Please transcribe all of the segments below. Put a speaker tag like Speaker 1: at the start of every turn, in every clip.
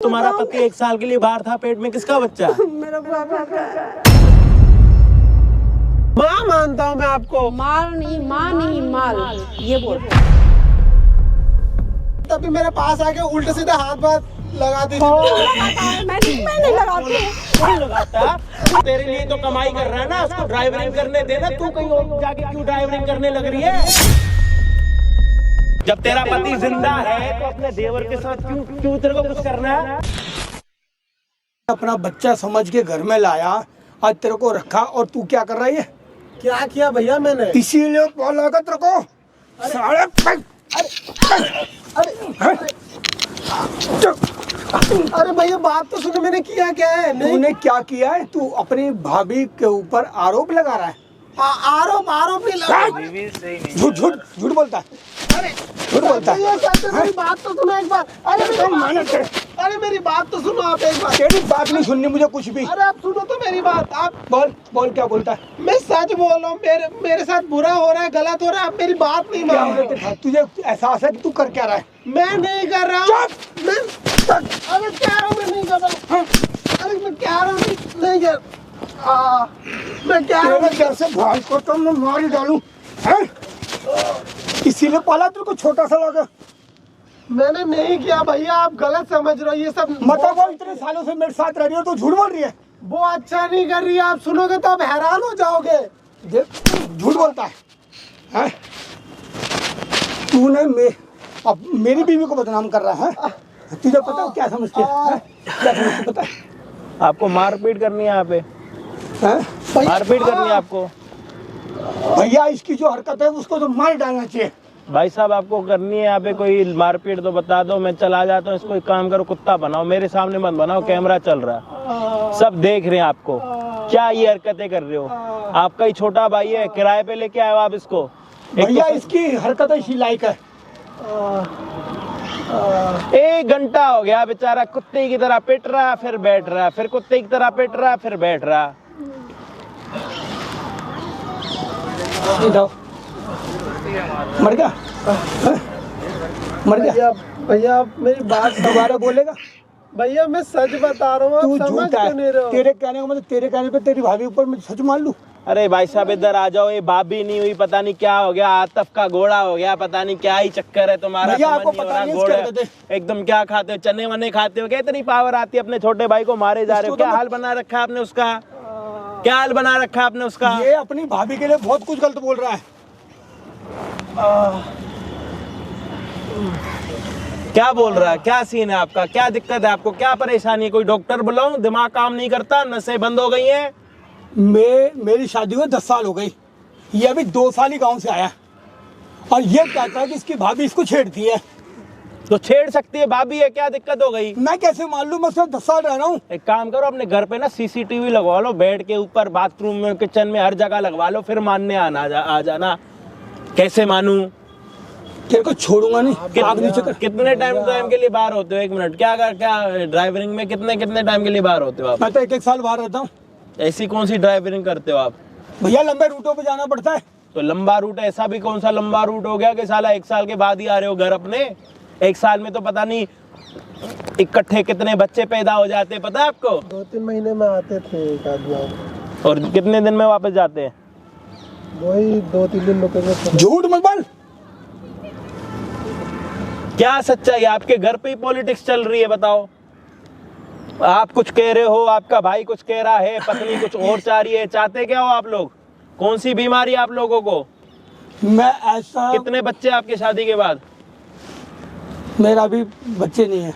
Speaker 1: तुम्हारा पति 1 साल के लिए बाहर था, पेट में किसका बच्चा?
Speaker 2: मेरा पापा का।
Speaker 3: माँ मानता हूँ मैं आपको।
Speaker 2: माल नहीं, माँ नहीं, माल, ये बोल।
Speaker 3: तभी मेरे पास आके उल्टे सीधे हाथ बात लगा दी।
Speaker 2: मैं नहीं लगाती।
Speaker 1: नहीं लगाता, तेरे लिए तो कमाई कर रहा है ना, उसको ड्राइवरिंग करने देना। तू कहीं और जाके क्यों ड्राइवरिंग करने लग रही है? जब तेरा पति जिंदा है तो अपने देवर के साथ क्यों तेरे को कुछ करना है?
Speaker 4: अपना बच्चा समझ के घर में लाया, आज तेरे को रखा और तू क्या कर रही है?
Speaker 3: क्या किया भैया मैंने?
Speaker 4: इसीलिए कॉल लगा तेरे को।
Speaker 3: अरे भैया बात तो सुनो, मैंने किया क्या है?
Speaker 4: तूने क्या किया है? तू अपनी भाभी के ऊपर आरोप लगा रहा है।
Speaker 3: आरोप नहीं लगा।
Speaker 4: झूठ झूठ झूठ बोलता है। झूठ बोलता है।
Speaker 3: मेरी बात तो सुनो एक बार। अरे मेरी बात तो सुनो आप एक बार।
Speaker 4: तेरी बात नहीं सुननी मुझे कुछ भी।
Speaker 3: अरे आप सुनो तो मेरी बात। आप
Speaker 4: बोल क्या बोलता है?
Speaker 3: मैं सच बोल रहा हूँ, मेरे साथ बुरा हो रहा है, गलत हो रहा है, आप मेरी बात नहीं मान रहे।
Speaker 4: तुझे एहसास है कि तू कर क्या रहा है?
Speaker 3: मैं नहीं कर रहा हूँ। अरे क्या रहा हूँ, मैं नहीं कर रहा हूँ। अरे मैं क्या रहा हूँ, नहीं कर। मैं क्या
Speaker 4: घर से भाई को तो मैं मार ही डालूं। इसीलिए पाला तेरे को छोटा सा लगा।
Speaker 3: मैंने नहीं किया भैया, आप गलत समझ रहे हो ये सब।
Speaker 4: मतलब वो इतने सालों से मेरे साथ रह रही है तो झूठ बोल रही है।
Speaker 3: वो अच्छा नहीं कर रही है, आप सुनोगे तो आप हैरान हो जाओगे।
Speaker 4: झूठ बोलता है? तूने अब मेरी बीवी को बदनाम कर रहा है। तुझे पता है क्या समझते है? क्या समझते पता है?
Speaker 1: आपको मारपीट करनी है यहाँ पे? मारपीट करनी है आपको?
Speaker 4: भैया इसकी जो हरकत है उसको तो मार डालना चाहिए।
Speaker 1: भाई साहब आपको करनी है यहाँ पे कोई मारपीट तो बता दो, मैं चला जाता हूँ। इसको एक काम करो, कुत्ता बनाओ, मेरे सामने मत बनाओ, कैमरा चल रहा है, सब देख रहे हैं आपको। क्या ये हरकतें कर रहे हो? आपका ही छोटा भाई है, किराए पे लेके आए हो आप इसको।
Speaker 4: भैया इसकी हरकत इसी लायक है।
Speaker 1: 1 घंटा हो गया बेचारा कुत्ते की तरह पिट रहा, फिर बैठ रहा, फिर कुत्ते की तरह पिट रहा, फिर बैठ रहा।
Speaker 4: मर गया? मर गया?
Speaker 3: भैया आप मेरी बात
Speaker 4: दोबारा बोलेगा?
Speaker 3: भैया मैं सच बता रहा हूँ,
Speaker 4: तू
Speaker 3: आप समझ
Speaker 4: झूठा
Speaker 3: क्यों नहीं रहे
Speaker 4: है।
Speaker 3: हो?
Speaker 4: तेरे कहने का मतलब तेरे कहने पे तेरी भाभी ऊपर मैं सच मान लूं?
Speaker 1: अरे भाई साहब इधर आ जाओ, ये भाभी नहीं हुई, पता नहीं क्या हो गया, आतफ का घोड़ा हो गया, पता नहीं क्या ही चक्कर है तुम्हारा।
Speaker 4: भैया
Speaker 1: समझ
Speaker 4: आपको
Speaker 1: नहीं हो
Speaker 4: पता
Speaker 1: रहा,
Speaker 4: नहीं
Speaker 1: घोड़े
Speaker 4: इसके हरकतें।
Speaker 1: एकदम क्या खाते हो, चने वने खाते हो क्या? इतनी पावर आती है, अपने छोटे भाई को मारे जा रहे हो।
Speaker 4: इसको तो
Speaker 1: क्या हाल बना रखा है आपने उसका? क्या हाल बना रखा है आपने उसका?
Speaker 4: ये अपनी भाभी के लिए बहुत कुछ गलत बोल रहा है।
Speaker 1: क्या बोल रहा है? क्या सीन है आपका? क्या दिक्कत है आपको? क्या परेशानी है? कोई डॉक्टर बुलाऊं? दिमाग काम नहीं करता, नसें बंद हो गई हैं?
Speaker 4: मेरी शादी हुए 10 साल हो गई, ये अभी 2 साल ही गांव से आया और ये कहता है कि इसकी भाभी इसको छेड़ती है।
Speaker 1: तो छेड़ सकती है, भाभी है, क्या दिक्कत हो गई?
Speaker 4: मैं कैसे मान लूं? मैं उससे 10 साल रह रहा हूँ।
Speaker 1: एक काम करो, अपने घर पे ना CCTV लगवा लो, बेड के ऊपर, बाथरूम में, किचन में, हर जगह लगवा लो, फिर मानने आ जाना। कैसे मानूं?
Speaker 4: तेरे को छोड़ूंगा नहीं। आग नीचे कर।
Speaker 1: कितने टाइम के लिए बाहर होते हो? 1 मिनट, क्या ड्राइवरिंग में कितने टाइम के लिए बाहर होते हो आप?
Speaker 4: मैं तो 1 साल बाहर रहता हूँ।
Speaker 1: ऐसी कौन सी ड्राइवरिंग करते हो आप?
Speaker 4: भैया लंबे रूटों पे जाना पड़ता है।
Speaker 1: तो लंबा रूट, ऐसा भी कौन सा लंबा रूट हो गया कि साला 1 साल के बाद ही आ रहे हो घर अपने? 1 साल में तो पता नहीं इकट्ठे कितने बच्चे पैदा हो जाते हैं, पता है आपको?
Speaker 3: 2-3 महीने में आते थे एक आदमी,
Speaker 1: और कितने दिन में वापस जाते हैं?
Speaker 3: वही 2-3 दिन रुकेंगे।
Speaker 4: झूठ मत बोल।
Speaker 1: क्या सच्चाई है? आपके घर पे ही पॉलिटिक्स चल रही है, बताओ। आप कुछ कह रहे हो, आपका भाई कुछ कह रहा है, पत्नी कुछ और चाह रही है। चाहते क्या हो आप लोग? कौन सी बीमारी आप लोगों को?
Speaker 4: मैं ऐसा,
Speaker 1: कितने बच्चे आपकी शादी के बाद?
Speaker 4: मेरा भी बच्चे नहीं है।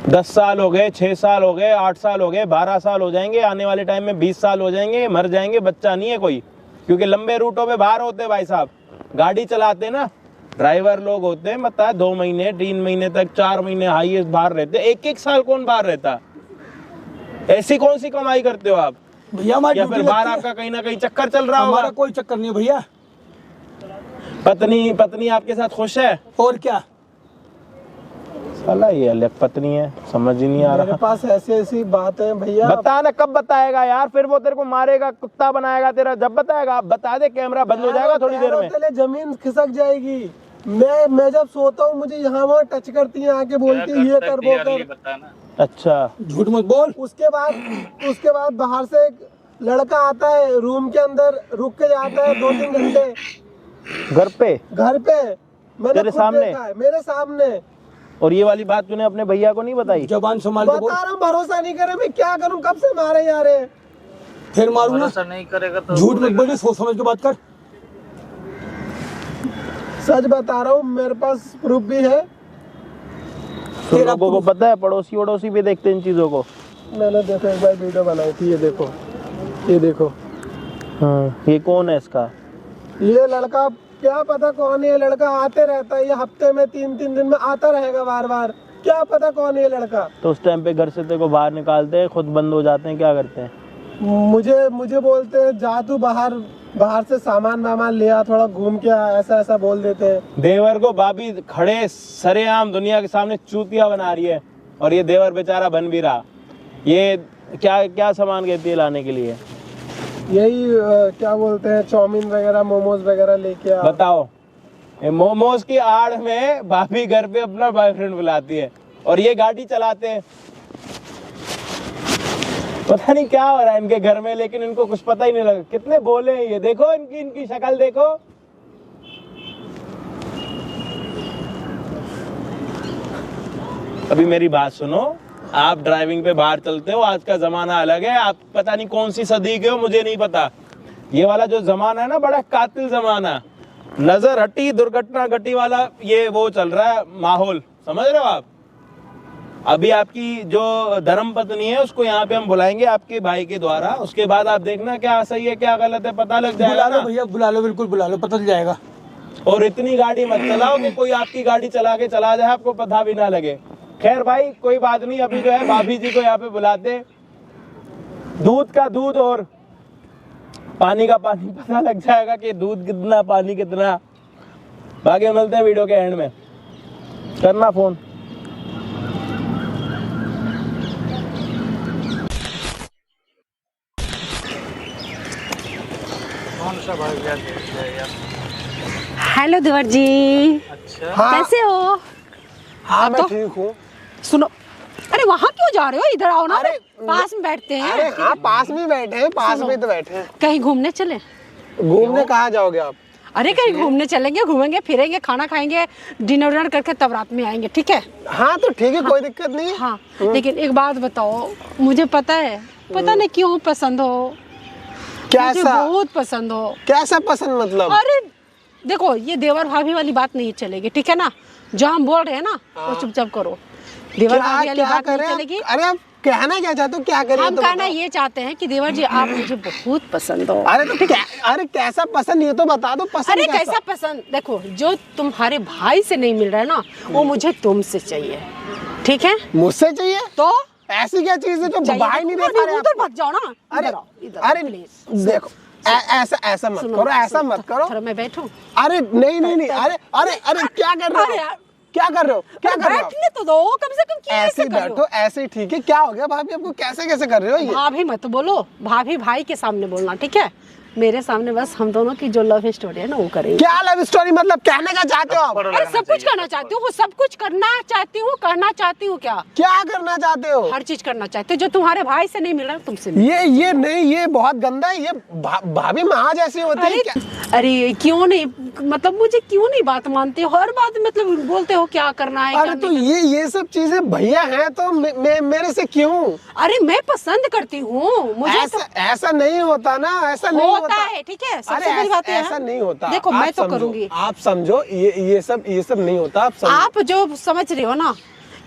Speaker 1: 10 साल हो गए, 6 साल हो गए, 8 साल हो गए, 12 साल हो जाएंगे, आने वाले टाइम में 20 साल हो जाएंगे, मर जाएंगे, बच्चा नहीं है कोई। क्योंकि लंबे रूटों पे बाहर होते भाई साहब, गाड़ी चलाते ना, ड्राइवर लोग होते हैं, पता है 2 महीने 3 महीने तक, 4 महीने हाईएस्ट बाहर रहते। 1-1 साल कौन बाहर रहता? ऐसी कौन सी कमाई करते हो आप?
Speaker 4: भैया हमारी
Speaker 1: या फिर बाहर आपका कहीं ना कहीं चक्कर चल रहा होगा?
Speaker 4: हमारा कोई चक्कर नहीं है भैया।
Speaker 1: पत्नी आपके साथ खुश है?
Speaker 4: और क्या?
Speaker 1: साला ये अलग पत्नी है, समझ ही नहीं आ
Speaker 3: मेरे
Speaker 1: रहा।
Speaker 3: पास ऐसी बात है भैया।
Speaker 1: बता ना, कब बताएगा यार? फिर वो तेरे को मारेगा, कुत्ता बनाएगा तेरा, जब बताएगा। आप बता दे, कैमरा बंद हो जाएगा थोड़ी देर में।
Speaker 3: जमीन खिसक जाएगी। मैं जब सोता हूँ मुझे यहाँ वहाँ टच करती है, आके बोलती है ये कर वो कर।
Speaker 1: अच्छा,
Speaker 4: झूठ मत बोल।
Speaker 3: उसके बाद बाहर से एक लड़का आता है, रूम के अंदर रुक के जाता है 2-3 घंटे
Speaker 1: घर पे?
Speaker 3: मैंने
Speaker 1: तेरे
Speaker 3: खुद
Speaker 1: सामने?
Speaker 3: देखा है, मेरे सामने।
Speaker 1: और ये वाली बात तूने अपने भैया को नहीं बताई?
Speaker 4: जबान संभाल के बोल।
Speaker 3: बता रहा हूँ, भरोसा नहीं करे, मैं क्या करूँ, कब से मारे जा रहे हैं।
Speaker 4: फिर मारूंगा।
Speaker 5: भरोसा नहीं करेगा तो
Speaker 4: झूठ मत बोल, सोच समझ के बात कर।
Speaker 3: सच बता रहा हूँ, मेरे पास प्रूफ भी है।
Speaker 1: तो लोगों को पता है, पड़ोसी वड़ोसी भी देखते हैं इन चीजों को।
Speaker 3: मैंने देखो एक बार वीडियो बनाई थी, ये देखो।
Speaker 1: हाँ, ये कौन है इसका?
Speaker 3: ये लड़का क्या पता कौन है, ये लड़का आते रहता है, ये हफ्ते में 3-3 दिन में आता रहेगा बार, क्या पता कौन है ये लड़का।
Speaker 1: तो उस टाइम पे घर से तेरे को बाहर निकालते हैं, खुद बंद हो जाते हैं, क्या करते हैं?
Speaker 3: मुझे बोलते हैं जा तू बाहर से सामान ले आ, थोड़ा घूम के आ, ऐसा बोल देते हैं।
Speaker 1: देवर को भाभी खड़े सरेआम दुनिया के सामने चूतिया बना रही है, और ये देवर बेचारा बन भी रहा। ये क्या सामान कहती है लाने के लिए?
Speaker 3: यही क्या बोलते हैं, चाउमीन वगैरह मोमोज वगैरह लेके आ।
Speaker 1: बताओ, ये मोमोज की आड़ में भाभी घर पे अपना बॉयफ्रेंड बुलाती है और ये गाड़ी चलाते हैं। पता नहीं क्या हो रहा है इनके घर में, लेकिन इनको कुछ पता ही नहीं लगा। कितने बोले हैं ये, देखो इनकी शक्ल देखो। अभी मेरी बात सुनो, आप ड्राइविंग पे बाहर चलते हो, आज का जमाना अलग है। आप पता नहीं कौन सी सदी के हो, मुझे नहीं पता। ये वाला जो जमाना है ना, बड़ा कातिल जमाना, नजर हटी दुर्घटना घटी वाला, ये वो चल रहा है माहौल, समझ रहे हो आप? अभी आपकी जो धर्म पत्नी है उसको यहाँ पे हम बुलाएंगे आपके भाई के द्वारा, उसके बाद आप देखना क्या सही है क्या गलत है, पता लग जाएगा
Speaker 4: बुला लो
Speaker 1: ना।
Speaker 4: भैया, बुला लो, बिल्कुल बुला लो, पता चल जाएगा।
Speaker 1: और इतनी गाड़ी मत चलाओ कि कोई आपकी गाड़ी चला के चला जाए, आपको पता भी ना लगे। खैर भाई कोई बात नहीं, अभी जो है भाभी जी को यहाँ पे बुलाते, दूध का दूध और पानी का पानी पता लग जाएगा कि दूध कितना पानी कितना। बाकी मिलते हैं वीडियो के एंड में, करना फोन।
Speaker 5: कौन सा भाई यार देख रहे हैं यार?
Speaker 2: हेलो देवर जी,
Speaker 5: अच्छा
Speaker 3: हाँ
Speaker 2: कैसे हो?
Speaker 3: हाँ मैं
Speaker 2: तो-
Speaker 3: ठीक हूँ।
Speaker 2: सुनो, अरे वहाँ क्यों जा रहे हो? इधर आओ ना,
Speaker 3: अरे,
Speaker 2: पास में बैठते
Speaker 3: अरे
Speaker 2: हैं।
Speaker 3: हाँ पास में बैठे हैं, पास में तो बैठे हैं।
Speaker 2: कहीं घूमने चले?
Speaker 3: घूमने कहाँ जाओगे आप?
Speaker 2: अरे कहीं घूमने चलेंगे, घूमेंगे फिरेंगे, खाना खाएंगे, डिनर विनर करके तब रात में आएंगे, ठीक है?
Speaker 3: हाँ तो ठीक है, कोई दिक्कत नहीं है।
Speaker 2: हाँ, लेकिन एक बात बताओ, मुझे पता है, पता नहीं क्यों पसंद हो, मुझे
Speaker 3: कैसा
Speaker 2: बहुत पसंद हो।
Speaker 3: कैसा पसंद मतलब?
Speaker 2: अरे देखो, ये देवर भाभी वाली बात नहीं चलेगी, ठीक है ना? जो हम बोल रहे हैं ना वो चुपचाप करो। देवर भाभी वाली बात नहीं चलेगी।
Speaker 3: अरे आप कहना क्या चाहते हो, क्या करें?
Speaker 2: हम
Speaker 3: तो
Speaker 2: कहना
Speaker 3: बताओ।
Speaker 2: ये चाहते हैं कि देवर जी आप मुझे बहुत पसंद हो।
Speaker 3: अरे तो अरे कैसा पसंद, ये तो बता दो पसंद
Speaker 2: अरे कैसा पसंद? देखो, जो तुम्हारे भाई से नहीं मिल रहा है ना, वो मुझे तुमसे चाहिए, ठीक है?
Speaker 3: मुझसे चाहिए?
Speaker 2: तो
Speaker 3: ऐसी क्या चीज है जो
Speaker 2: चाहिए
Speaker 3: भाई
Speaker 2: तो
Speaker 3: नहीं दे
Speaker 2: उधर
Speaker 3: पा रहे
Speaker 2: उधर
Speaker 3: आपको?
Speaker 2: मत जाओ ना,
Speaker 3: अरे
Speaker 2: इधर आओ, इधर
Speaker 3: अरे
Speaker 2: प्लीज।
Speaker 3: देखो ऐसा मत
Speaker 2: सुनो,
Speaker 3: करो, ऐसा
Speaker 2: सुनो,
Speaker 3: मत करो।
Speaker 2: थोड़ा मैं बैठूं?
Speaker 3: अरे नहीं अरे अरे अरे क्या कर रहे
Speaker 2: अरे
Speaker 3: हो?
Speaker 2: यार,
Speaker 3: क्या कर रहे हो? क्या कर रहे हो?
Speaker 2: बैठने तो दो कम से कम। क्यों
Speaker 3: ऐसे
Speaker 2: ऐसे
Speaker 3: ही
Speaker 2: कर रहे हो?
Speaker 3: बैठो, ऐसे ही ठीक है। क्या हो गया भाभी, आपको कैसे कर रहे हो ये?
Speaker 2: भाभी मत बोलो, भाभी भाई के सामने बोलना, ठीक है? मेरे सामने बस हम दोनों की जो लव स्टोरी है ना वो करेंगे।
Speaker 3: क्या लव स्टोरी मतलब, कहने का चाहते हो आप?
Speaker 2: अरे सब कुछ करना चाहती हूँ, सब कुछ करना चाहती हूँ, करना चाहती हूँ। क्या
Speaker 3: क्या करना चाहते हो?
Speaker 2: हर चीज करना चाहती हूँ जो तुम्हारे भाई से नहीं मिल रहा तुमसे मिल।
Speaker 3: ये नहीं, ये बहुत गंदा है। ये भाभी माँ जैसी होती है
Speaker 2: अरे
Speaker 3: क्या?
Speaker 2: अरे क्यों नहीं, मतलब मुझे क्यों नहीं बात मानते हो? हर बात मतलब बोलते हो क्या करना है,
Speaker 3: अरे
Speaker 2: क्या
Speaker 3: तो
Speaker 2: नहीं
Speaker 3: ये सब चीजें भैया हैं तो मेरे से क्यों?
Speaker 2: करना। अरे मैं पसंद करती हूँ, मुझे
Speaker 3: ऐसा नहीं होता ना, ऐसा नहीं
Speaker 2: होता
Speaker 3: होता
Speaker 2: है, ठीक है?
Speaker 3: अरे
Speaker 2: सबसे बड़ी बात है
Speaker 3: ऐसा नहीं होता।
Speaker 2: देखो
Speaker 3: आप
Speaker 2: मैं तो
Speaker 3: समझो,
Speaker 2: करूंगी।
Speaker 3: आप समझो, ये सब नहीं होता। आप समझो।
Speaker 2: आप जो समझ रहे हो ना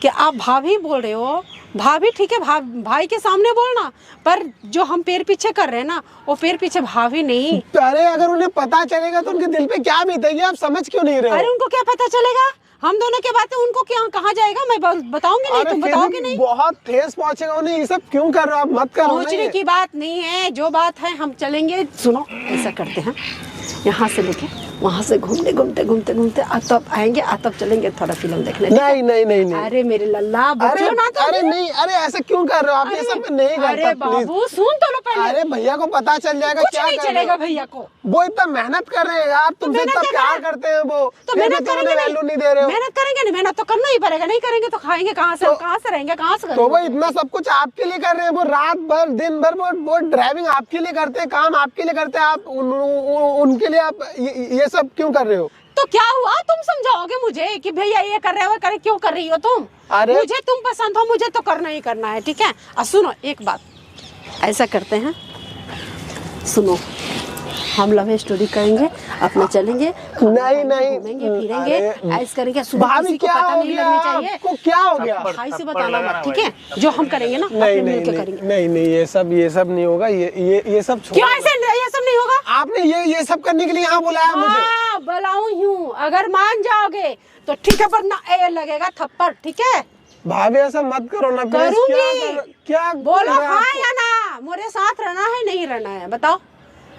Speaker 2: कि आप भाभी बोल रहे हो, भाभी ठीक है, भाई के सामने बोलना, पर जो हम पैर पीछे कर रहे हैं ना वो पैर पीछे भाभी नहीं।
Speaker 3: अरे अगर उन्हें पता चलेगा तो उनके दिल पे क्या बीतेगी, आप समझ क्यों नहीं रहे हो?
Speaker 2: अरे उनको क्या पता चलेगा? हम दोनों की बातें उनको क्या कहाँ जाएगा? मैं बताऊंगी नहीं,
Speaker 3: अरे
Speaker 2: तुम
Speaker 3: फिर
Speaker 2: बताओगे
Speaker 3: भी
Speaker 2: नहीं।
Speaker 3: बहुत ठेस पहुंचेगा उन्हें। ये सब क्यों कर रहे हो आप? मत करो ना
Speaker 2: पहुंचने
Speaker 3: ये।
Speaker 2: की बात नहीं है, जो बात है हम चलेंगे। सुनो, ऐसा करते हैं, यहाँ से लेके वहाँ से घूमते घूमते घूमते घूमते तब आएंगे, तब चलेंगे थोड़ा फिल्म देखने।
Speaker 3: नहीं नहीं नहीं नहीं।
Speaker 2: अरे मेरे लल्ला
Speaker 3: अरे
Speaker 2: बच्चों ना तो
Speaker 3: अरे नहीं, अरे ऐसे क्यों कर रहे हो आप? ये सब मैं नहीं
Speaker 2: अरे
Speaker 3: करता प्लीज।
Speaker 2: बाबू सुन तो लो पहले।
Speaker 3: अरे भैया को पता चल जाएगा
Speaker 2: कुछ
Speaker 3: क्या
Speaker 2: नहीं
Speaker 3: कर रहे
Speaker 2: चलेगा
Speaker 3: हो।
Speaker 2: भैया को।
Speaker 3: वो इतना मेहनत कर रहे हैं यार, तुमसे
Speaker 2: मेहनत
Speaker 3: इतना
Speaker 2: क्या
Speaker 3: प्यार
Speaker 2: करें?
Speaker 3: करते हैं वो,
Speaker 2: तो
Speaker 3: फिर भी
Speaker 2: मेहनत
Speaker 3: तुम
Speaker 2: करेंगे
Speaker 3: उन्हें वैल्यू नहीं दे रहे हो।
Speaker 2: मेहनत करेंगे नहीं, मेहनत तो करना ही पड़ेगा, नहीं करेंगे तो खाएंगे कहाँ से, कहाँ से रहेंगे, कहाँ से
Speaker 3: तो
Speaker 2: करेंगे?
Speaker 3: वो इतना सब कुछ आपके लिए कर रहे हैं, वो रात भर दिन भर वो ड्राइविंग आपके लिए करते हैं, काम आपके लिए करते हैं, आप उनके लिए आप ये सब क्यों कर रहे हो?
Speaker 2: तो क्या हुआ, तुम समझाओगे मुझे कि भैया ये कर रहे हो, करे क्यों कर रही हो तुम?
Speaker 3: अरे
Speaker 2: मुझे तुम पसंद हो, मुझे तो करना ही करना है, ठीक है? और सुनो एक बात, ऐसा करते हैं, सुनो, हम लव स्टोरी करेंगे, अपना चलेंगे,
Speaker 3: नहीं नहीं
Speaker 2: घूमेंगे फिरेंगे, ऐसा करेंगे,
Speaker 3: भाभी
Speaker 2: किसी को
Speaker 3: क्या
Speaker 2: पता
Speaker 3: हो
Speaker 2: नहीं
Speaker 3: गया
Speaker 2: लगनी चाहिए।
Speaker 3: आपको? क्या हो गया?
Speaker 2: भाई से बताना मत, ठीक है? जो हम करेंगे ना
Speaker 3: नहीं
Speaker 2: अपने
Speaker 3: नहीं
Speaker 2: मिल के
Speaker 3: नहीं
Speaker 2: करेंगे।
Speaker 3: नहीं नहीं, ये सब नहीं होगा, ये सब छोड़ो।
Speaker 2: क्यों ऐसे ये सब नहीं होगा?
Speaker 3: आपने ये सब करने के लिए यहाँ बुलाया मुझे?
Speaker 2: हाँ बुलाऊं हूँ, अगर मान जाओगे तो ठीक है, वरना ये लगेगा थप्पड़, ठीक है?
Speaker 3: भाभी ऐसा मत करो ना प्लीज।
Speaker 2: करूंगी।
Speaker 3: क्या
Speaker 2: बोलो
Speaker 3: कर रहे
Speaker 2: हाँ
Speaker 3: हैं
Speaker 2: या ना, मेरे साथ रहना है नहीं रहना है, बताओ।
Speaker 3: आप?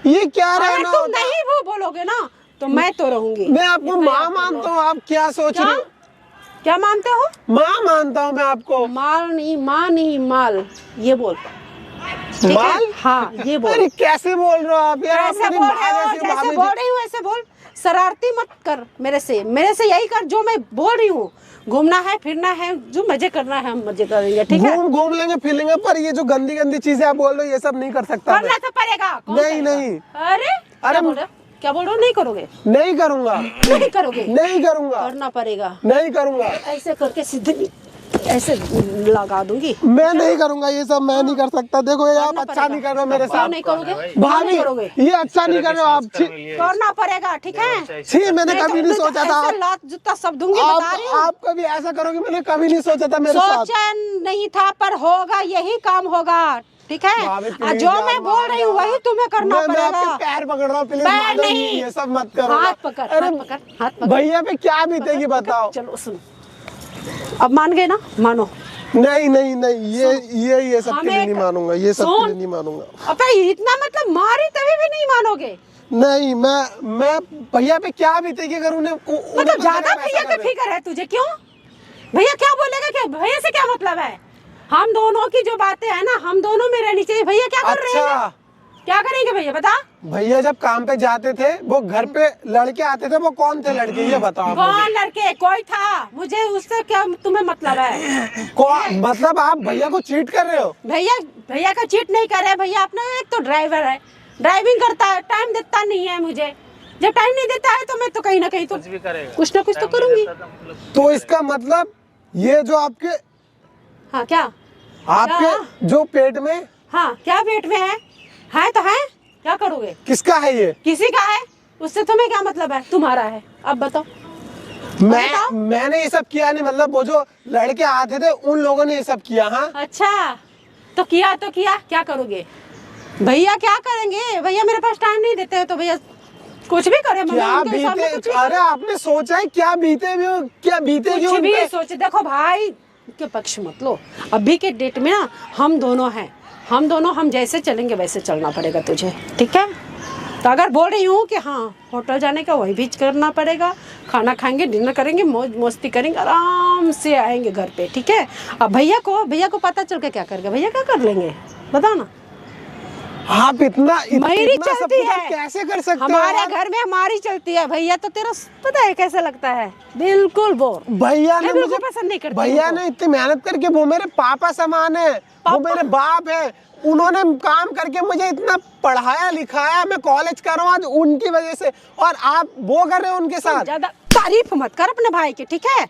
Speaker 3: ये क्या
Speaker 2: अगर
Speaker 3: रहना
Speaker 2: तुम
Speaker 3: होता है?
Speaker 2: नहीं वो बोलोगे ना तो मैं तो रहूंगी।
Speaker 3: मैं आपको
Speaker 2: इतना
Speaker 3: माँ
Speaker 2: याद
Speaker 3: मानता
Speaker 2: रखो।
Speaker 3: हूँ, आप क्या सोच
Speaker 2: क्या
Speaker 3: रहे हो?
Speaker 2: क्या मानते हो?
Speaker 3: माँ मानता हूँ मैं आपको।
Speaker 2: माल नहीं, माँ नहीं, माल, ये बोल, ठीक है?
Speaker 3: माल?
Speaker 2: हाँ ये बोल।
Speaker 3: अरे कैसे बोल रहे हो आप यार? आप
Speaker 2: ऐसे
Speaker 3: मेरी
Speaker 2: बोल
Speaker 3: माँ
Speaker 2: रहे हो,
Speaker 3: जैसी
Speaker 2: जैसे
Speaker 3: भाभी
Speaker 2: बोल रही हूँ ऐसे बोल, शरारती मत कर मेरे से यही कर जो मैं बोल रही हूँ। घूमना है फिरना है, जो मजे करना है हम मजे करेंगे, ठीक है?
Speaker 3: घूम लेंगे फिर लेंगे, पर ये जो गंदी गंदी चीजें आप बोल रहे हो ये सब नहीं कर सकता मैं।
Speaker 2: करना तो पड़ेगा। कौन
Speaker 3: नहीं,
Speaker 2: करेगा?
Speaker 3: नहीं।
Speaker 2: अरे क्या बोल रहे हो? क्या बोल रहे हो? नहीं करोगे?
Speaker 3: नहीं करूंगा,
Speaker 2: नहीं करोगे?
Speaker 3: नहीं करूंगा,
Speaker 2: करना पड़ेगा।
Speaker 3: नहीं करूंगा,
Speaker 2: ऐसे करके सीधे ऐसे लगा दूंगी।
Speaker 3: मैं नहीं करूंगा ये सब, मैं नहीं कर सकता। देखो ये आप
Speaker 2: करना
Speaker 3: अच्छा नहीं कर रहे हो मेरे
Speaker 2: क्यों
Speaker 3: साथ।
Speaker 2: नहीं करोगे?
Speaker 3: भाभी
Speaker 2: नहीं करोगे?
Speaker 3: ये अच्छा नहीं कर रहे हो आप।
Speaker 2: करना पड़ेगा, ठीक है?
Speaker 3: छी, मैंने कभी नहीं सोचा था
Speaker 2: ऐसे लात जूता सब दूंगी, बता रही हूँ।
Speaker 3: आप कभी ऐसा करोगे, मैंने कभी नहीं सोचा था मेरे साथ।
Speaker 2: सोचा नहीं था, पर होगा, यही काम होगा, ठीक है?
Speaker 3: भाभी,
Speaker 2: और जो
Speaker 3: please
Speaker 2: मैं
Speaker 3: यार,
Speaker 2: बोल रही हूँ वही तुम्हें करना
Speaker 3: मैं आपके
Speaker 2: पड़ेगा।
Speaker 3: पैर पकड़ रहा हूँ, प्लीज
Speaker 2: पैर
Speaker 3: माधव जी,
Speaker 2: नहीं।
Speaker 3: ये सब मत करो।
Speaker 2: हाथ पकड़,
Speaker 3: अरे
Speaker 2: हाथ पकड़, हाथ पकड़।
Speaker 3: भैया पे क्या बीतेगी बताओ?
Speaker 2: चलो सुनो, अब मान गए ना? मानो।
Speaker 3: नहीं नहीं नहीं, ये सब के लिए
Speaker 2: हमें
Speaker 3: नहीं मानूंगा, ये सब के
Speaker 2: सुन।
Speaker 3: लिए नहीं मानूंगा।
Speaker 2: अबे इतना मतलब मारी तभी भी नहीं मानोगे?
Speaker 3: नहीं, मैं भैया पे क्या बीतेगी अगर उन्हें
Speaker 2: मतलब ज्यादा भैया का फिक्र है तुझे, क्यों? भैया क्या बोलेगा, क्या भैया से क्या मतलब है? हम दोनों की जो बातें है ना, हम दोनों में रहनी चाहिए। भैया क्या कर रहे हैं?
Speaker 3: अच्छा,
Speaker 2: क्या करेंगे भैया, बता।
Speaker 3: भैया जब काम पे जाते थे वो घर पे लड़के आते थे, वो कौन थे लड़के ये बताओ आप मुझे।
Speaker 2: कौन लड़के? कोई था, मुझे उससे क्या तुम्हें मतलब है?
Speaker 3: कौन? मतलब आप भैया को चीट कर रहे हो?
Speaker 2: भैया का चीट नहीं कर रहे। भैया अपना एक तो ड्राइवर है, ड्राइविंग करता है, टाइम देता नहीं है मुझे। जब टाइम नहीं देता है तो मैं तो कहीं ना कहीं तो
Speaker 5: कुछ भी करेगा,
Speaker 2: कुछ ना कुछ तो करूंगी।
Speaker 3: तो इसका मतलब ये जो आपके
Speaker 2: हाँ क्या?
Speaker 3: आपके जो पेट में,
Speaker 2: हाँ क्या पेट में है तो है, क्या करोगे?
Speaker 3: किसका है ये?
Speaker 2: किसी का है, उससे तुम्हें क्या मतलब है? तुम्हारा है, अब बताओ। बताओ।
Speaker 3: मैंने ये सब किया नहीं, मतलब वो जो लड़के आते थे उन लोगों ने ये सब किया। हाँ
Speaker 2: अच्छा तो किया, क्या करोगे? भैया क्या करेंगे? भैया मेरे पास टाइम नहीं देते हो तो भैया कुछ भी करे।
Speaker 3: क्या बीते? अरे आपने सोचा है क्या बीते भी हो, क्या बीतेगी
Speaker 2: कुछ भी
Speaker 3: उनपे?
Speaker 2: सोचे। देखो भाई के पक्ष मत लो, अभी के डेट में ना हम दोनों हैं, हम जैसे चलेंगे वैसे चलना पड़ेगा तुझे, ठीक है? तो अगर बोल रही हूँ कि हाँ होटल जाने का वही भी करना पड़ेगा, खाना खाएंगे, डिनर करेंगे, मौज मस्ती करेंगे, आराम से आएंगे घर पे, ठीक है? अब भैया को पता चल के क्या करेगा? भैया क्या कर लेंगे बताओ ना?
Speaker 3: आप इतना
Speaker 2: मेरी
Speaker 3: इतना सब
Speaker 2: चलती
Speaker 3: कुछ आप
Speaker 2: है,
Speaker 3: कैसे कर सकते हो?
Speaker 2: हमारे
Speaker 3: यार?
Speaker 2: घर में हमारी चलती है। भैया तो तेरा पता है कैसा लगता है, बिल्कुल बोर।
Speaker 3: भैया ने
Speaker 2: मैं बिल्कुल
Speaker 3: मुझे
Speaker 2: पसंद नहीं करती
Speaker 3: भैया
Speaker 2: उनको।
Speaker 3: ने इतनी मेहनत करके, वो मेरे पापा समान है, वो मेरे बाप है, उन्होंने काम करके मुझे इतना पढ़ाया लिखाया, मैं कॉलेज कर रहा हूँ आज उनकी वजह से, और आप वो कर रहे हो उनके साथ।
Speaker 2: ज्यादा तारीफ मत कर अपने भाई की, ठीक है?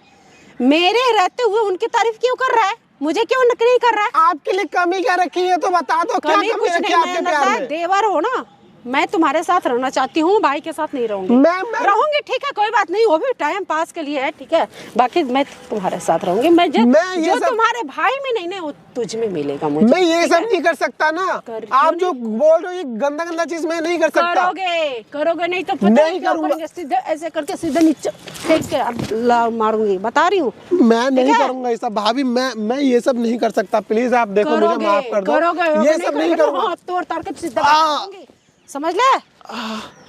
Speaker 2: मेरे रहते हुए उनकी तारीफ क्यों कर रहा है? मुझे क्यों नहीं कर रहा है?
Speaker 3: आपके लिए कमी क्या रखी है तो बता दो। क्या
Speaker 2: कभी
Speaker 3: कमी
Speaker 2: कुछ
Speaker 3: रखी
Speaker 2: नहीं,
Speaker 3: है आपके
Speaker 2: मैं
Speaker 3: प्यार
Speaker 2: लगता है
Speaker 3: में?
Speaker 2: देवर हो ना, मैं तुम्हारे साथ रहना चाहती हूँ, भाई के साथ नहीं रहूंगी।
Speaker 3: मैं
Speaker 2: रहूंगी, ठीक है, कोई बात नहीं, वो भी टाइम पास के लिए है, ठीक है? बाकी मैं तुम्हारे साथ रहूंगी। मैं जो तुम्हारे भाई में नहीं ना, वो तुझ में मिलेगा मुझे।
Speaker 3: मैं ये सब नहीं कर सकता ना। आप जो बोल रहे हो ये गंदा गंदा चीज मैं नहीं कर सकता।
Speaker 2: करोगे नहीं तो पता
Speaker 3: नहीं
Speaker 2: क्या
Speaker 3: करूंगा।
Speaker 2: करेंगे? सीधे ऐसे करके सीधे नीचे फेंक के अब मारूंगी, बता रही हूँ।
Speaker 3: मैं नहीं
Speaker 2: ठीक है?
Speaker 3: करूंगा ये सब भाभी, मैं ये सब नहीं कर सकता। प्लीज आप देखो, मुझे माफ कर दो।
Speaker 2: करोगे
Speaker 3: ये सब नहीं करूंगा।
Speaker 2: तोड़ ताड़ के सीधा मारूंगी, समझ ले?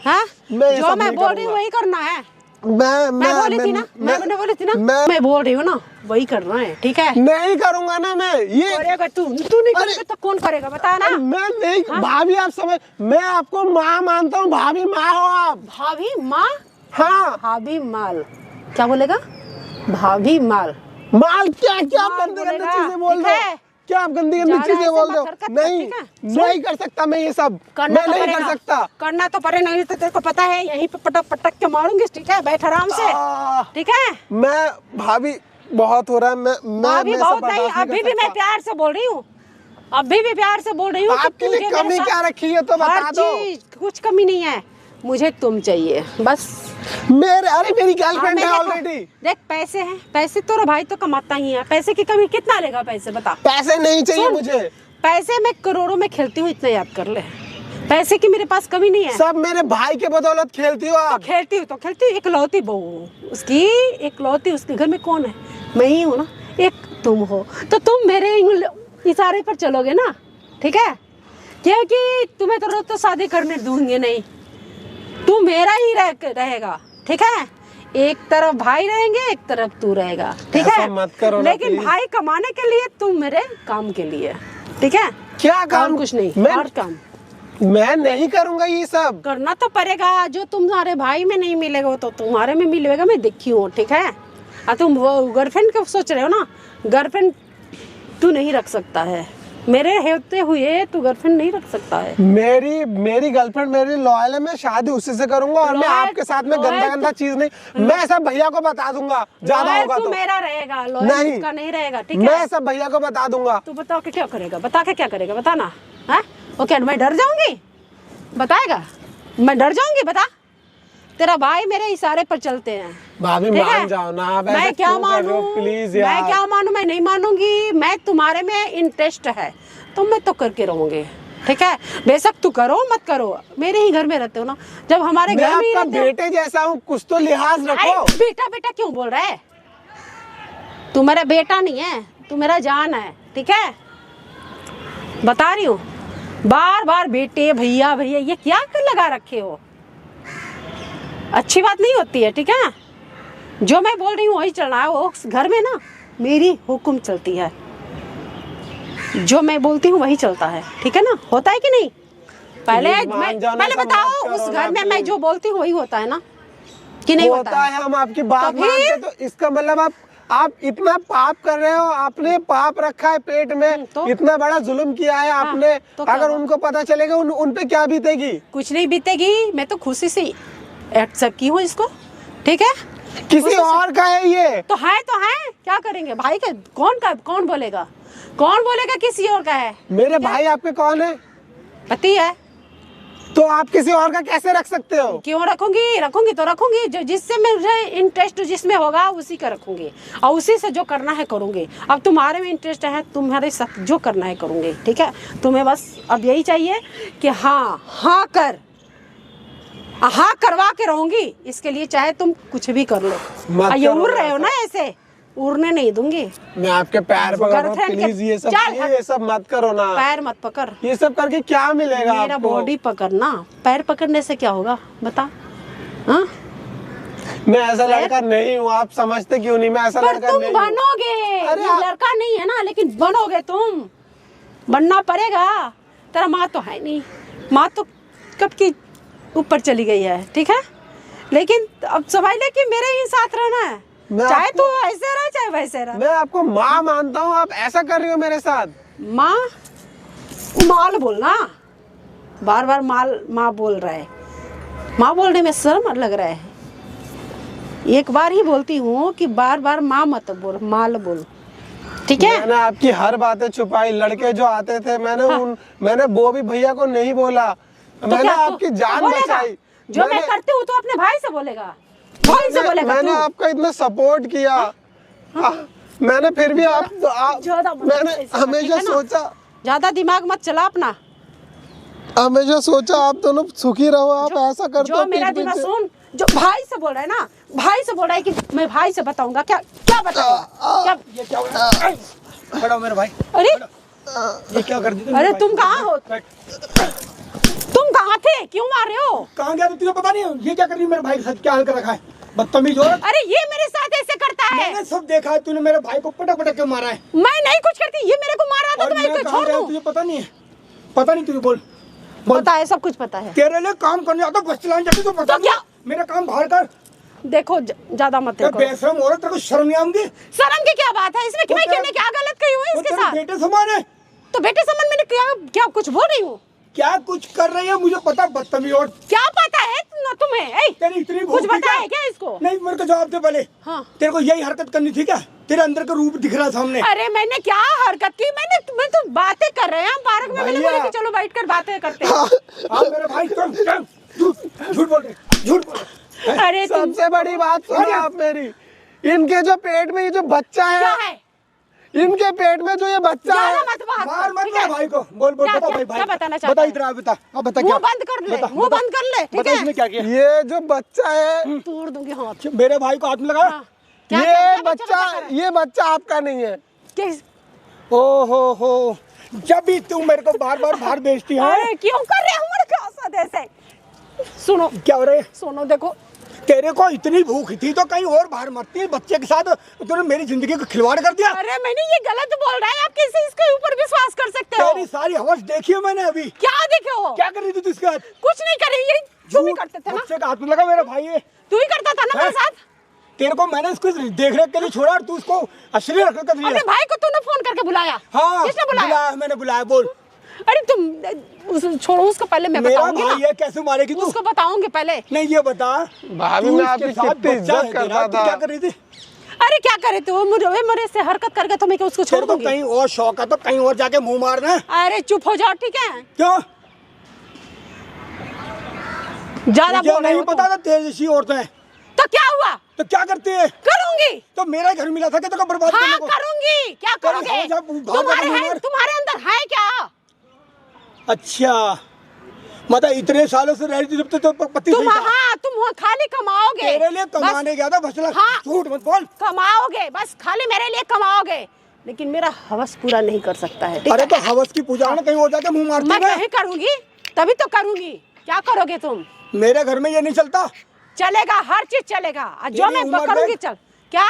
Speaker 2: हाँ
Speaker 3: मैं ये
Speaker 2: जो
Speaker 3: सब
Speaker 2: मैं
Speaker 3: नहीं
Speaker 2: बोल रही हूँ
Speaker 3: करूंगा।
Speaker 2: वही करना है।
Speaker 3: मैं
Speaker 2: मैं बोली थी ना, मैंने बोली थी ना, मैं बोल रही हूँ ना वही करना है, ठीक है?
Speaker 3: नहीं करूंगा ना मैं ये।
Speaker 2: करेगा तू नहीं करेगा तो कौन करेगा बता ना।
Speaker 3: मैं नहीं भाभी, आप समझ, मैं आपको माँ मानता हूँ, भाभी माँ हो आप।
Speaker 2: भाभी माँ,
Speaker 3: हाँ
Speaker 2: भाभी माल, क्या बोलेगा? भाभी माल,
Speaker 3: माल क्या क्या आप
Speaker 2: माल
Speaker 3: गंदे गंदे
Speaker 2: बोलेगा,
Speaker 3: चीजें बोल
Speaker 2: ठीक
Speaker 3: रहे
Speaker 2: है?
Speaker 3: हो? क्या आप गंदी गंदी
Speaker 2: ज्यादा
Speaker 3: चीजें
Speaker 2: ऐसे
Speaker 3: बोल
Speaker 2: मत
Speaker 3: रहे हो?
Speaker 2: हरकत कर,
Speaker 3: नहीं
Speaker 2: ठीक है?
Speaker 3: नहीं कर सकता मैं ये सब,
Speaker 2: करना
Speaker 3: मैं
Speaker 2: तो
Speaker 3: नहीं कर
Speaker 2: पड़ेगा।
Speaker 3: सकता।
Speaker 2: करना तो पड़े, नहीं तो तेरे को पता है यहीं पे पटक पटक के मारूंगी, ठीक है? बैठ आराम से, ठीक है?
Speaker 3: मैं भाभी बहुत हो रहा है,
Speaker 2: भाभी
Speaker 3: मैं सब
Speaker 2: बहुत नहीं,
Speaker 3: बर्दाश्त
Speaker 2: अभी भी
Speaker 3: कर
Speaker 2: मैं
Speaker 3: सकता।
Speaker 2: प्यार से बोल रही हूँ, अभी भी प्यार से बोल रही हूँ कि
Speaker 3: आपके लिए
Speaker 2: तुझे मेरे
Speaker 3: कमी
Speaker 2: साथ
Speaker 3: क्या रखी है तो बता
Speaker 2: हर
Speaker 3: दो।
Speaker 2: चीज, कुछ कमी नहीं है, मुझे तुम चाहिए बस।
Speaker 3: अरे मेरी गर्लफ्रेंड है
Speaker 2: हाँ,
Speaker 3: ऑलरेडी।
Speaker 2: देख पैसे हैं, पैसे तो भाई तो कमाता ही है, पैसे की कमी कितना लेगा? पैसे बता।
Speaker 3: पैसे नहीं चाहिए
Speaker 2: सुन,
Speaker 3: मुझे।
Speaker 2: पैसे मैं करोड़ों में खेलती हूँ, इतना याद कर ले। पैसे की मेरे पास कमी नहीं है।
Speaker 3: सब मेरे भाई के बदौलत खेलती हो आप।
Speaker 2: खेलती हूँ तो खेलती हूँ, इकलौती बहू हूँ उसकी, इकलौती। उसके घर में कौन है? मैं ही हूँ ना, एक तुम हो, तो तुम मेरे इशारे पर चलोगे ना, ठीक है? क्योंकि तुम्हें तो रोज तो शादी करने दूंगी नहीं, तू मेरा ही रहेगा, ठीक है? एक तरफ भाई रहेंगे, एक तरफ तू रहेगा, ठीक
Speaker 3: ऐसा
Speaker 2: है?
Speaker 3: मत करो ना,
Speaker 2: लेकिन
Speaker 3: प्लीज।
Speaker 2: भाई कमाने के लिए, तुम मेरे काम के लिए, ठीक है?
Speaker 3: क्या काम?
Speaker 2: और कुछ नहीं,
Speaker 3: मैं
Speaker 2: और काम
Speaker 3: मैं नहीं करूंगा ये सब।
Speaker 2: करना तो पड़ेगा। जो तुम्हारे भाई में नहीं मिलेगा वो तो तुम्हारे में मिलेगा, मैं देखी हूँ, ठीक है? और तुम वो गर्लफ्रेंड का सोच रहे हो ना, गर्लफ्रेंड तू नहीं रख सकता है, मेरे होते हुए तू गर्लफ्रेंड नहीं रख सकता है।
Speaker 3: मेरी गर्लफ्रेंड मेरी लॉयल है, मैं शादी उसी से करूंगा और मैं
Speaker 2: लॉयल-
Speaker 3: आपके साथ में
Speaker 2: लॉयल
Speaker 3: गंदा
Speaker 2: तो-
Speaker 3: गंदा चीज नहीं, मैं सब भैया को बता दूंगा, ज्यादा
Speaker 2: लॉयल
Speaker 3: होगा
Speaker 2: तू
Speaker 3: तो।
Speaker 2: मेरा रहेगा, लॉयल
Speaker 3: नहीं।
Speaker 2: उसका नहीं रहेगा, ठीक
Speaker 3: मैं
Speaker 2: है?
Speaker 3: सब भैया को बता दूंगा।
Speaker 2: तू बताओ कि क्या करेगा, बता के क्या करेगा, बता ना। है वो क्या मैं डर जाऊंगी? बताएगा मैं डर जाऊंगी? बता। तेरा भाई मेरे इशारे पर चलते हैं,
Speaker 3: भाभी
Speaker 2: ठीक
Speaker 3: मान
Speaker 2: है?
Speaker 3: जाओ ना, आप ऐसा
Speaker 2: मैं क्या
Speaker 3: क्यों कर रहे हो?
Speaker 2: मानूं?
Speaker 3: प्लीज
Speaker 2: मैं
Speaker 3: यार।
Speaker 2: क्या मानूं? मैं नहीं मानूंगी। मैं तुम्हारे में इंटरेस्ट है तो मैं तो करके रहूंगी, ठीक है? बेशक तू करो मत करो, मेरे ही घर में रहते हो ना, जब हमारे
Speaker 3: मैं
Speaker 2: घर में ही
Speaker 3: आपका
Speaker 2: रहते हो।
Speaker 3: बेटे जैसा हूँ, कुछ तो लिहाज रखो।
Speaker 2: अरे बेटा बेटा क्यों बोल रहा है? तू मेरा बेटा नहीं है, तू मेरा जान है, ठीक है? बता रही हूँ, बार बार बेटे भैया भैया ये क्या कर लगा रखे हो? अच्छी बात नहीं होती है, ठीक है? जो मैं बोल रही हूँ वही चलना है। वो घर में ना मेरी हुक्म चलती है, जो मैं बोलती हूँ वही चलता है, ठीक है ना? होता है कि नहीं? पहले
Speaker 3: प्लीज मान जाओ ना,
Speaker 2: पहले
Speaker 3: सब
Speaker 2: बताओ,
Speaker 3: माफ करो
Speaker 2: उस
Speaker 3: ना,
Speaker 2: घर में मैं
Speaker 3: प्लीज।
Speaker 2: जो बोलती हूँ वही होता है ना, कि नहीं
Speaker 3: होता है? हम आपकी बात
Speaker 2: तो
Speaker 3: मानते
Speaker 2: फिर?
Speaker 3: तो इसका मतलब आप इतना पाप कर रहे हो, आपने पाप रखा है पेट में,
Speaker 2: तो?
Speaker 3: इतना बड़ा जुल्म किया है आपने।
Speaker 2: तो क्या
Speaker 3: अगर
Speaker 2: हुआ?
Speaker 3: उनको पता चलेगा उन पे क्या बीतेगी?
Speaker 2: कुछ नहीं बीतेगी, मैं तो खुशी से एक्सेप्ट की हूँ इसको, ठीक है?
Speaker 3: किसी और का है ये।
Speaker 2: तो है, क्या करेंगे? भाई का कौन बोलेगा? कौन बोलेगा किसी और का है?
Speaker 3: मेरे भाई आपके कौन है?
Speaker 2: पति है।
Speaker 3: तो आप किसी और का कैसे रख सकते हो?
Speaker 2: क्यों रखूंगी तो रखूंगी, जो जिससे मुझे इंटरेस्ट जिसमें होगा उसी का रखूंगी, और उसी से जो करना है करूंगी। अब तुम्हारे में इंटरेस्ट है, तुम्हारे साथ जो करना है करूंगी, ठीक है? तुम्हें बस अब यही चाहिए कि हाँ करवा के रहूंगी, इसके लिए चाहे तुम कुछ भी कर लो।
Speaker 3: मत
Speaker 2: ये
Speaker 3: करो
Speaker 2: उड़ रहे हो
Speaker 3: ऐसा।
Speaker 2: ना, ऐसे उड़ने नहीं दूंगी।
Speaker 3: मैं आपके पैर पकड़ रहा हूँ,
Speaker 2: गर्लफ्रेंड के-
Speaker 3: प्लीज
Speaker 2: चल,
Speaker 3: ये सब मत करो ना।
Speaker 2: पैर मत पकड़,
Speaker 3: ये सब करके क्या मिलेगा
Speaker 2: मेरा
Speaker 3: आपको?
Speaker 2: बॉडी पकड़ना। पैर पकड़ने से क्या होगा बता? हाँ?
Speaker 3: मैं ऐसा लड़का नहीं हूँ, आप समझते क्यों नहीं? मैं ऐसा
Speaker 2: पर
Speaker 3: लड़का
Speaker 2: तुम
Speaker 3: नहीं हूँ।
Speaker 2: बनोगे।
Speaker 3: अरे
Speaker 2: ये लड़का नहीं है ना, लेकिन बनोगे तुम, बनना पड़ेगा। तेरा माँ तो है नहीं, माँ तो कब की ऊपर चली गई है, ठीक है? लेकिन अब समझ ले कि मेरे ही साथ रहना है,
Speaker 3: मैं
Speaker 2: चाहे
Speaker 3: आपको-
Speaker 2: तू ऐसे रह चाहे वैसे रह।
Speaker 3: मैं आपको माँ मानता हूँ, आप ऐसा कर रही हो मेरे साथ।
Speaker 2: माँ माल बोलना, बार बार माँ बोल रहा है। माँ बोलने में शर्म लग रहा है। एक बार ही बोलती हूँ कि बार बार माँ मत बोल, माल बोल, ठीक है?
Speaker 3: मैंने आपकी हर बातें छुपाई। लड़के जो आते थे मैंने वो भी भैया को नहीं बोला।
Speaker 2: तो
Speaker 3: मैंने
Speaker 2: क्या
Speaker 3: आपकी जान
Speaker 2: बोलेगा?
Speaker 3: बचाई।
Speaker 2: जो मैं करती हूँ तो अपने भाई से बोलेगा, भाई से बोलेगा
Speaker 3: मैंने
Speaker 2: तू।
Speaker 3: आपका इतना सपोर्ट किया। मैंने फिर भी
Speaker 2: ज्यादा मत
Speaker 3: मैंने
Speaker 2: ऐसे,
Speaker 3: हमेशा
Speaker 2: ठीक है ना?
Speaker 3: सोचा
Speaker 2: ज्यादा दिमाग मत चला अपना।
Speaker 3: आप दोनों सुखी रहो। आप ऐसा करते हो
Speaker 2: जो मेरा
Speaker 3: पीठ
Speaker 2: दिमाग
Speaker 3: पीछे।
Speaker 2: सुन, जो भाई से बोल रहा है ना, भाई से बोल रहा है कि मैं भाई से बताऊंगा। क्या बताऊंगा?
Speaker 4: ये क्या हो रहा है? खड़ा हो मेरे भाई,
Speaker 2: अरे
Speaker 4: ये क्या कर दी तुमने
Speaker 2: अरे
Speaker 4: भाई?
Speaker 2: तुम कहाँ हो? तुम कहाँ कहाँ थे, क्यों मार रहे हो?
Speaker 4: कहाँ गया? तो तुझे पता नहीं है ये क्या कर रही है मेरे भाई के साथ, क्या हाल कर रखा है, बदतमीज औरत।
Speaker 2: अरे ये मेरे साथ ऐसे करता है।
Speaker 4: मैंने सब देखा है, तूने मेरे भाई को पटक पटक के मारा है।
Speaker 2: मैं नहीं कुछ करती, ये मेरे को मार रहा था
Speaker 4: और
Speaker 2: तो मैं
Speaker 4: मैं
Speaker 2: इसको
Speaker 4: कहाँ
Speaker 2: छोड़
Speaker 4: गया
Speaker 2: दूं?
Speaker 4: तुझे पता नहीं है? पता नहीं, तुझे बोल बोल।
Speaker 2: पता है, सब कुछ पता है।
Speaker 4: तेरे लिए काम करने आता बस चलाने जाती तो पता
Speaker 2: तो क्या?
Speaker 4: नहीं। मेरा काम बाहर कर।
Speaker 2: देखो ज्यादा मत देखो।
Speaker 4: बेशरम औरत, तेरे को शर्म नहीं आऊंगी?
Speaker 2: शर्म की क्या बात है इसमें कि
Speaker 4: वो
Speaker 2: मैं
Speaker 4: तेरा-
Speaker 2: क्या गलत कही हूँ
Speaker 4: वो
Speaker 2: इसके
Speaker 4: तेरे
Speaker 2: साथ?
Speaker 4: बेटे समान है।
Speaker 2: तो बेटे समझ मैंने क्या कुछ बोल रही हूँ?
Speaker 4: क्या कुछ कर रही है मुझे पता, बदतमीज औरत।
Speaker 2: क्या पता है न तुम्हें? ए,
Speaker 4: तेरी इतनी
Speaker 2: कुछ
Speaker 4: भूख थी
Speaker 2: पता है क्या इसको?
Speaker 4: नहीं, मेरे को जवाब दे पहले।
Speaker 2: हाँ।
Speaker 4: तेरे को यही हरकत करनी थी क्या? तेरे अंदर का रूप दिख रहा सामने।
Speaker 2: अरे मैंने क्या हरकत की? मैं तो बातें कर रहे हैं हम पार्क में, मैंने
Speaker 4: भैया।
Speaker 2: बोला कि चलो बैठकर बातें करते हैं।
Speaker 4: हाँ मेरे भाई, चल चल, झूठ बोल रहे, झूठ बोल रहे।
Speaker 2: अरे तुम
Speaker 3: सबसे बड़ी बात सुनो आप मेरी, इनके जो पेट में ये जो बच्चा
Speaker 2: क्या
Speaker 3: है,
Speaker 2: है?
Speaker 3: इनके पेट में जो ये बच्चा
Speaker 2: ज्यादा
Speaker 3: है,
Speaker 2: मत बात
Speaker 4: मार
Speaker 2: कर,
Speaker 4: मत
Speaker 2: ठीक
Speaker 4: मेरे
Speaker 2: है?
Speaker 4: भाई को। बोल बोल,
Speaker 2: क्या-
Speaker 4: बता
Speaker 2: क्या-
Speaker 4: भाई भाई,
Speaker 2: क्या बताना
Speaker 4: बता
Speaker 2: चाहता है?
Speaker 4: इतना, बता अब, बता
Speaker 2: मुंह
Speaker 4: क्या
Speaker 2: बंद कर ले,
Speaker 4: बता,
Speaker 2: मुंह
Speaker 4: बता,
Speaker 2: बंद कर ले, ठीक
Speaker 4: बता
Speaker 2: है?
Speaker 4: इसने क्या किया।
Speaker 3: ये जो बच्चा है,
Speaker 2: तोड़ दूंगी हाथ।
Speaker 4: मेरे भाई को हाथ में लगा।
Speaker 2: हाँ। क्या-
Speaker 3: ये
Speaker 2: क्या
Speaker 3: बच्चा
Speaker 2: बच्चा कर रहा है?
Speaker 3: ये बच्चा आपका नहीं है।
Speaker 2: किस-
Speaker 4: ओ हो, जब भी तू मेरे को बार बार बाहर बेचती है।
Speaker 2: अरे क्यों कर रहे हो मेरे साथ ऐसे? सुनो
Speaker 4: क्या हो रहा है?
Speaker 2: सुनो, देखो
Speaker 4: तेरे को इतनी भूख थी तो कहीं और बाहर मरती, बच्चे के साथ तूने मेरी जिंदगी को खिलवाड़ कर दिया।
Speaker 2: अरे मैंने ये गलत बोल रहा है, आप कैसे इसके ऊपर विश्वास कर सकते हो?
Speaker 4: तेरी सारी हवस देखी है मैंने अभी।
Speaker 2: क्या देखे हो?
Speaker 4: क्या कर रही थी तू इसके साथ?
Speaker 2: कुछ नहीं कर रही, ये तुम ही करते थे ना?
Speaker 4: बच्चे का हाथ में लगा मेरा भाई है।
Speaker 2: तू ही करता था ना मेरे
Speaker 4: हैं?
Speaker 2: साथ?
Speaker 4: तेरे को मैंने इसको देख रेख के लिए छोड़ा और तू उसको अश्लील हरकत कर रही
Speaker 2: अपने
Speaker 4: है।
Speaker 2: भाई को तूने फोन करके बुलाया?
Speaker 4: हाँ,
Speaker 2: किसने बुलाया?
Speaker 4: मैंने बुलाया। बोल।
Speaker 2: अरे तुम छोड़ो उसको, पहले मैं
Speaker 4: मेरा
Speaker 2: बताऊंगी
Speaker 4: भाई
Speaker 2: ना,
Speaker 4: है, कैसे मारेगी तू?
Speaker 2: उसको बताऊंगी पहले।
Speaker 4: नहीं ये बता,
Speaker 3: भाभी
Speaker 4: तू
Speaker 3: मैं
Speaker 4: इसके
Speaker 3: आपकी
Speaker 4: साथ
Speaker 3: कितनी
Speaker 4: बच्चा
Speaker 3: इज्जत
Speaker 4: है तेरा,
Speaker 3: करता
Speaker 4: तू
Speaker 3: था।
Speaker 4: क्या कर रही थी?
Speaker 2: अरे क्या करे तू? मेरे से हरकत करके तो मैं क्या उसको छोड़
Speaker 4: तेरे को
Speaker 2: दूंगी?
Speaker 4: कहीं और शौक है तो कहीं और जाके मुंह मारना है।
Speaker 2: अरे चुप हो जाओ, ठीक है?
Speaker 4: क्यों?
Speaker 2: ज्यादा
Speaker 4: मुझे
Speaker 2: बोल रहे
Speaker 4: नहीं
Speaker 2: हो
Speaker 4: पता
Speaker 2: तुम।
Speaker 4: था तेरी जैसी औरतें हैं।
Speaker 2: तो क्या हुआ?
Speaker 4: तो क्या करती है?
Speaker 2: करूंगी।
Speaker 4: तो मेरा घर मिला था कि तेरे को बर्बाद
Speaker 2: हाँ
Speaker 4: करने को?
Speaker 2: करूंगी। क्या
Speaker 4: तेरे
Speaker 2: करोगे?
Speaker 4: घर जब बाहर
Speaker 2: तुम्हारे
Speaker 4: जाके
Speaker 2: है,
Speaker 4: मुंह मार।
Speaker 2: तुम्हारे अंदर है क्या?
Speaker 4: अच्छा, मतलब इतने सालों से रह रही थी जब तक तो पति
Speaker 2: तुम
Speaker 4: सही था।
Speaker 2: हाँ, तुम वहाँ खाली कमाओगे।
Speaker 4: तेरे लिए
Speaker 2: बस
Speaker 4: कमाने गया था फसला।
Speaker 2: हाँ।
Speaker 4: झूठ मत बोल।
Speaker 2: कमाओगे, बस खाली मेरे लिए कमाओगे, लेकिन मेरा हवस पूरा नहीं कर सकता है, ठीक
Speaker 4: अरे
Speaker 2: है?
Speaker 4: तो हवस की पूजा में कहीं और जाके मुंह मारती
Speaker 2: मैं
Speaker 4: है।
Speaker 2: कहीं करूंगी, तभी तो करूंगी। क्या करोगे तुम?
Speaker 4: मेरे घर में ये नहीं चलता।
Speaker 2: चलेगा, हर चीज चलेगा। और जो
Speaker 4: तेरी
Speaker 2: मैं
Speaker 4: उम्र
Speaker 2: करूंगी,
Speaker 4: देख।
Speaker 2: चल। क्या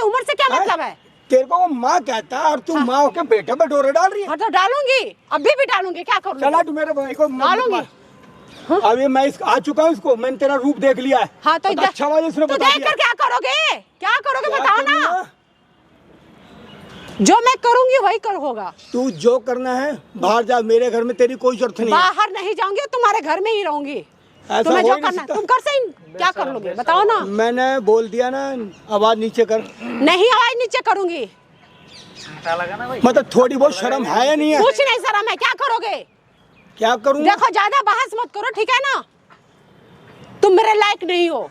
Speaker 2: उम्र से क्या मतलब है?
Speaker 4: तेरे को वो माँ कहता है और तू माँ होके बेटे पे डोरे डाल रही है।
Speaker 2: हाँ तो डालूंगी, अभी भी डालूंगी। क्या करूंगी?
Speaker 4: चला तू मेरे भाई को मत
Speaker 2: डालूंगी।
Speaker 4: मार। अभी मैं आ चुका हूँ इसको, मैंने तेरा रूप देख लिया है।
Speaker 2: हाँ तो
Speaker 4: और अच्छा हुआ इसने
Speaker 2: तो
Speaker 4: बता
Speaker 2: देख
Speaker 4: दिया।
Speaker 2: कर क्या करोगे? क्या करोगे
Speaker 4: क्या
Speaker 2: बताओ ना।
Speaker 4: करना?
Speaker 2: जो मैं करूंगी वही कर होगा।
Speaker 4: तू जो करना है बाहर जा, मेरे घर में तेरी कोई जरूरत नहीं है।
Speaker 2: बाहर नहीं जाऊंगी, तुम्हारे घर में ही रहूंगी।
Speaker 4: ऐसा
Speaker 2: तुम्हें
Speaker 4: हो
Speaker 2: जो
Speaker 4: ही नहीं
Speaker 2: करना है
Speaker 4: सकता।
Speaker 2: तुम कर सही। क्या कर लोगे बताओ ना?
Speaker 4: मैंने बोल दिया ना, आवाज नीचे कर।
Speaker 2: नहीं, आवाज नीचे करूंगी।
Speaker 5: घंटा लगा ना भाई।
Speaker 4: मतलब थोड़ी बहुत शर्म है या नहीं है?
Speaker 2: कुछ नहीं शर्म है। क्या करोगे?
Speaker 4: क्या करूँ?
Speaker 2: देखो ज्यादा बहस मत करो, ठीक है ना? तुम मेरे लायक नहीं हो।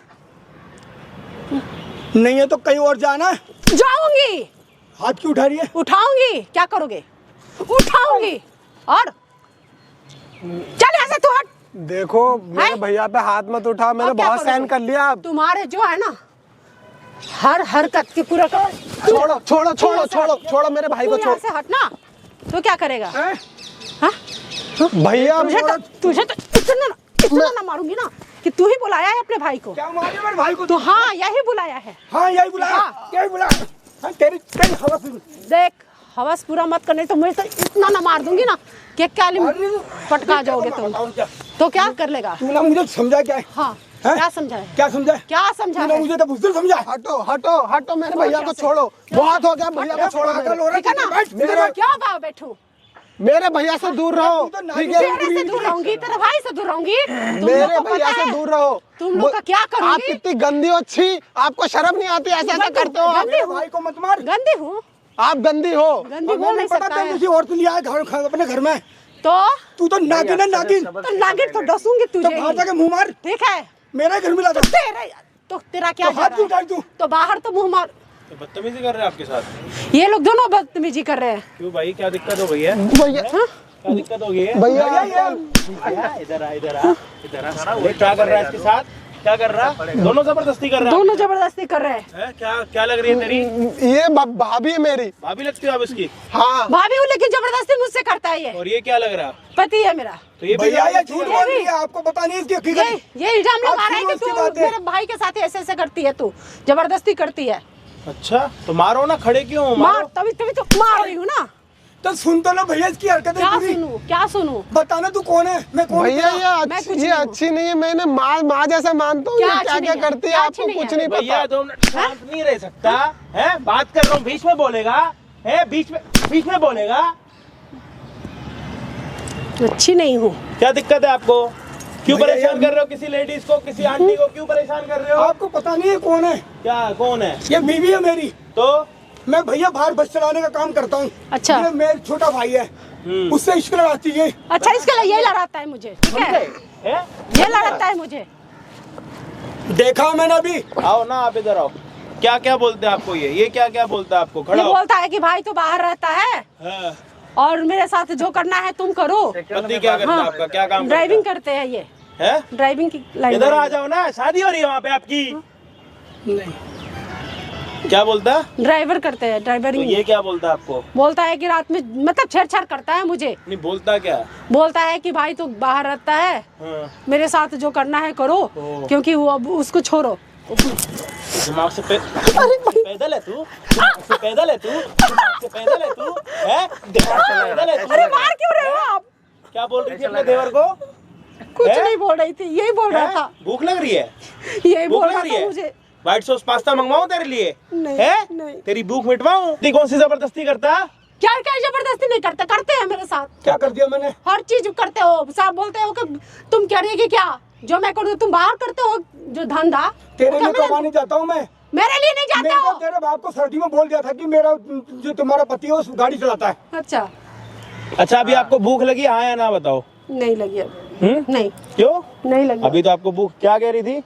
Speaker 4: नहीं है तो कहीं और जाना।
Speaker 2: जाऊंगी।
Speaker 4: हाथ क्यों उठा रही है?
Speaker 2: उठाऊंगी। क्या करोगे? उठाऊंगी। और चल यहाँ से, तू हट।
Speaker 3: देखो मेरे
Speaker 2: हैं?
Speaker 3: भैया पे हाथ मत उठा, मैंने
Speaker 2: अब क्या
Speaker 3: बहुत
Speaker 2: करोगे?
Speaker 3: सहन कर लिया। अब
Speaker 2: तुम्हारे जो है ना, हर हरकत की पूरा करो।
Speaker 3: छोड़ो छोड़ो छोड़ो छोड़ो छोड़ो मेरे भाई को
Speaker 2: तू यहाँ
Speaker 3: छोड़ो।
Speaker 2: से हटना। तो क्या करेगा?
Speaker 4: हैं?
Speaker 2: हाँ?
Speaker 3: भैया
Speaker 2: तुझे तो इतना ना मारूंगी ना कि तू ही बुलाया है अपने भाई को।
Speaker 4: क्या मारे मेरे भाई को?
Speaker 2: तो हाँ, यही बुलाया है।
Speaker 4: हाँ यही बुलाया।
Speaker 2: हाँ।
Speaker 4: यही बुलाया। हाँ, तेरी हवस।
Speaker 2: देख, हवस पूरा मत करने तो मैं तो इतना ना मार दूंगी ना कि काली पटका जाओगे तुम। तो क्या कर लेगा?
Speaker 4: तूने मुझे समझा क्या है?
Speaker 2: हाँ,
Speaker 4: हैं?
Speaker 2: क्या समझा है?
Speaker 4: क्या समझा है?
Speaker 2: क्या समझा
Speaker 4: तूने
Speaker 2: है?
Speaker 4: मुझे तो बुज़दिल समझा।
Speaker 3: हटो हटो हटो मेरे भैया को छोड़ो, बहुत हो गया। भैया को छोड़ो
Speaker 4: पागल हो रहा
Speaker 3: मेरे।
Speaker 2: ठीक है ना?
Speaker 4: बैठ,
Speaker 2: मेरे
Speaker 4: बैठ।
Speaker 2: क्या भाव बैठू?
Speaker 3: मेरे भैया से दूर रहो,
Speaker 4: तू तो
Speaker 3: ठीक
Speaker 4: नानी
Speaker 3: है?
Speaker 2: तेरे से दूर रहूंगी, तेरे भाई से दूर रहूंगी। तुम लोग
Speaker 3: मेरे
Speaker 2: को
Speaker 3: भैया
Speaker 2: पता
Speaker 3: से
Speaker 2: है
Speaker 3: दूर रहो।
Speaker 2: तुम लोग का क्या
Speaker 3: आप
Speaker 2: करूंगी?
Speaker 3: कितनी गंदी हो, छी, आपको शर्म नहीं आती? ऐसा ऐसा करते हो आप?
Speaker 2: गंदी
Speaker 4: मेरे
Speaker 2: हूँ।
Speaker 4: भाई को मत मार।
Speaker 2: गंदी हूँ।
Speaker 3: आप गंदी हो।
Speaker 2: गंदी बोल नहीं सकता
Speaker 4: पता
Speaker 2: है।
Speaker 4: किसी और से लिया है घर अपने घर में।
Speaker 2: तो
Speaker 4: तू तो नागिन है, नागिन।
Speaker 2: तो नागिन तो डसूंगी
Speaker 4: तो
Speaker 2: तुझे
Speaker 4: बाहर
Speaker 2: ही।
Speaker 4: जाके मुंह मार।
Speaker 2: ठीक है?
Speaker 4: मेरा घर मिला था।
Speaker 2: तेरा क्या
Speaker 4: तो
Speaker 2: जा
Speaker 4: हाथ
Speaker 2: रहा
Speaker 4: क्यों
Speaker 2: है?
Speaker 4: उठाई तू?
Speaker 2: तो बाहर तो मुंह मार।
Speaker 1: तो बदतमीजी कर रहे हैं आपके साथ।
Speaker 2: ये लोग दोनों बदतमीजी कर रहे हैं।
Speaker 1: क्यों भाई, क्या दिक्कत हो गई है?
Speaker 3: भैया
Speaker 2: हाँ?
Speaker 1: क्या दिक्कत हो गई है?
Speaker 3: भैया
Speaker 1: इधर आ इधर आ इधर आ। ये क्या कर रहा है इसके साथ? क्या कर रहा है? दोनों जबरदस्ती कर रहा है।
Speaker 2: दोनों जबरदस्ती कर रहे हैं।
Speaker 1: क्या क्या लग रही है तेरी?
Speaker 3: ये भाभी है मेरी।
Speaker 1: भाभी लगती हो आप इसकी?
Speaker 3: हाँ
Speaker 2: भाभी हूँ लेकिन जबरदस्ती जबरदस्ती मुझसे करता है ये।
Speaker 1: और ये क्या लग रहा?
Speaker 2: पति है मेरा।
Speaker 1: तो ये भी
Speaker 4: भैया ये
Speaker 1: जबरदस्ती
Speaker 4: झूठ
Speaker 1: है?
Speaker 4: बोल रही है, आपको पता नहीं इसकी हकीकत।
Speaker 2: ये इल्जाम लगा रहा है कि
Speaker 4: आप क्यों
Speaker 2: तू
Speaker 4: उसकी बातें-
Speaker 2: मेरे भाई के साथ ऐसे ऐसे करती है, तू जबरदस्ती करती है।
Speaker 1: अच्छा तो मारो ना, खड़े क्यों हो?
Speaker 2: मार,
Speaker 1: मारो।
Speaker 2: तभी तभी तो मार रही हूँ ना।
Speaker 4: तो सुन तो लो भैया इसकी हरकतें
Speaker 2: क्या
Speaker 4: पूरी।
Speaker 2: सुनूं, क्या सुनूं?
Speaker 4: बताना तू कौन है, मैं कौन
Speaker 3: भैया
Speaker 4: हूँ?
Speaker 2: मैं कुछ
Speaker 3: ये
Speaker 2: नहीं हूँ।
Speaker 3: अच्छी नहीं है, मैंने माँ जैसा मानता हूँ।
Speaker 2: क्या
Speaker 3: ये
Speaker 2: अच्छी
Speaker 3: क्या
Speaker 2: नहीं
Speaker 3: क्या
Speaker 2: है?
Speaker 3: करती है
Speaker 2: क्या
Speaker 3: आपको
Speaker 2: अच्छी
Speaker 3: कुछ
Speaker 2: नहीं
Speaker 3: नहीं
Speaker 1: भैया
Speaker 3: पता।
Speaker 1: 2 मिनट शांत नहीं रह सकता है? बात कर रहा हूँ, बीच में बोलेगा है? बीच में बोलेगा?
Speaker 2: अच्छी नहीं हूँ।
Speaker 1: क्या दिक्कत है आपको? क्यों
Speaker 4: भैया
Speaker 1: परेशान
Speaker 4: ये-
Speaker 1: कर रहे हो किसी लेडीज को, किसी आंटी को क्यों परेशान कर रहे हो?
Speaker 4: आपको पता नहीं है कौन है?
Speaker 1: क्या कौन है?
Speaker 4: ये बीवी है मेरी।
Speaker 1: तो
Speaker 4: मैं भैया बाहर बस चलाने का काम करता हूँ।
Speaker 2: अच्छा।
Speaker 4: ये मेरा छोटा भाई है, उससे इश्क लड़ाती है।
Speaker 2: अच्छा, इसके लिए ये लड़ाता है मुझे, ठीक है?
Speaker 1: है?
Speaker 2: ये लड़ाता है मुझे।
Speaker 4: देखा मैंने अभी।
Speaker 1: आओ ना, आप इधर आओ। क्या क्या बोलते हैं आपको? ये क्या क्या बोलता है आपको?
Speaker 2: ये
Speaker 1: खड़ा हो।
Speaker 2: बोलता है कि भाई तो बाहर रहता है
Speaker 1: हाँ।
Speaker 2: और मेरे साथ जो करना है तुम करो।
Speaker 1: पति क्या करता है आपका? क्या काम करता
Speaker 2: ड्राइविंग करते हैं ये,
Speaker 1: है?
Speaker 2: ड्राइविंग की लाइन।
Speaker 1: इधर आ जाओ ना, शादी हो रही है वहाँ पे आपकी।
Speaker 4: नहीं
Speaker 1: क्या बोलता है?
Speaker 2: ड्राइवर करते हैं,
Speaker 1: तो
Speaker 2: ड्राइवरिंग।
Speaker 1: ये क्या बोलता है आपको?
Speaker 2: बोलता है कि रात में मतलब छेड़छाड़ करता है मुझे।
Speaker 1: नहीं बोलता क्या?
Speaker 2: बोलता है कि भाई तो बाहर रहता है,
Speaker 1: हाँ।
Speaker 2: मेरे साथ जो करना है करो, क्योंकि वो अब उसको छोड़ो।
Speaker 1: दिमाग से पैदल है तू? दिमाग से पैदल है तू? दिमाग से पैदल है तू? है? दिमाग से पैदल है तू?
Speaker 2: अरे मार क्यों रहे हो आप?
Speaker 1: क्या बोल रही थी अपने देवर को?
Speaker 2: कुछ
Speaker 1: है?
Speaker 2: नहीं बोल रही थी, यही बोल रहा
Speaker 1: है?
Speaker 2: था,
Speaker 1: भूख लग रही है?
Speaker 2: यही
Speaker 1: भूख
Speaker 2: बोल
Speaker 1: लग
Speaker 2: रहा
Speaker 1: रही
Speaker 2: था
Speaker 1: है?
Speaker 2: मुझे।
Speaker 1: व्हाइट सॉस पास्ता मंगवाऊं तेरे लिए?
Speaker 2: नहीं,
Speaker 1: है?
Speaker 2: नहीं।
Speaker 1: तेरी भूख मिटवाऊं? ती कौन सी जबरदस्ती करता?
Speaker 2: क्या क्या जबरदस्ती नहीं करते, करते हैं मेरे साथ,
Speaker 4: क्या कर दिया मैंने?
Speaker 2: हर चीज करते हो। साहब बोलते हो कि तुम करिएगी क्या, जो मैं करूँ तुम बाहर करते हो, जो धंधा
Speaker 4: तेरे
Speaker 2: वो
Speaker 4: लिए
Speaker 2: क्या
Speaker 4: कमाने जाता हूँ मैं।
Speaker 2: मेरे लिए नहीं जाते
Speaker 4: मैंने
Speaker 2: हो।
Speaker 4: तेरे बाप को सर्दी में बोल दिया था कि मेरा जो तुम्हारा पति है उस गाड़ी चलाता है।
Speaker 2: अच्छा,
Speaker 1: अच्छा अभी आपको भूख लगी? हाँ या ना बताओ।
Speaker 2: नहीं लगी अब। नहीं,
Speaker 1: क्यों?
Speaker 2: नहीं लगी।
Speaker 1: अभी तो आपको भूख, क्या कह रही थी?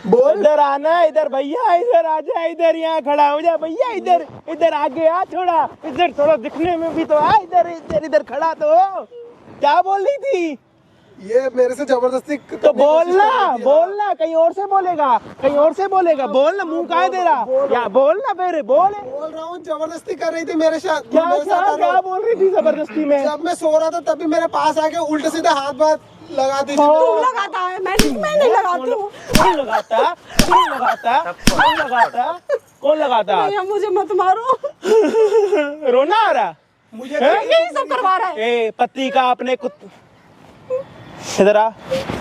Speaker 4: बोल।
Speaker 1: इधर आना, इधर भैया, इधर आ जा, इधर यहाँ खड़ा हो जा भैया, इधर इधर आगे आ, थोड़ा इधर, थोड़ा दिखने में भी तो आ, इधर इधर इधर खड़ा तो हो। क्या बोल रही थी?
Speaker 3: ये मेरे से जबरदस्ती
Speaker 1: तो बोलना, बोलना, कहीं और से बोलेगा, कहीं और से बोलेगा, बोलना, मुंह काहे दे रहा? या बोलना फिर, बोल।
Speaker 3: बोल रहा हूँ, जबरदस्ती कर रही थी मेरे साथ।
Speaker 1: क्या
Speaker 3: मेरे साथ
Speaker 1: क्या क्या बोल रही थी जबरदस्ती में?
Speaker 3: जब मैं सो रहा था तभी मेरे पास आके उल्टे सीधे हाथ लगा दी थी।
Speaker 2: तुम लगाता है, मैं नहीं लगाती हूँ।
Speaker 1: कौन लगाता? कौन लगाता? कौन लगाता? कौन लगाता?
Speaker 2: भैया मुझे मत मारो,
Speaker 1: रोना आ रहा?
Speaker 4: मुझे
Speaker 2: यही सब करवा रहा है।
Speaker 1: ए पति का अपने इधर आ,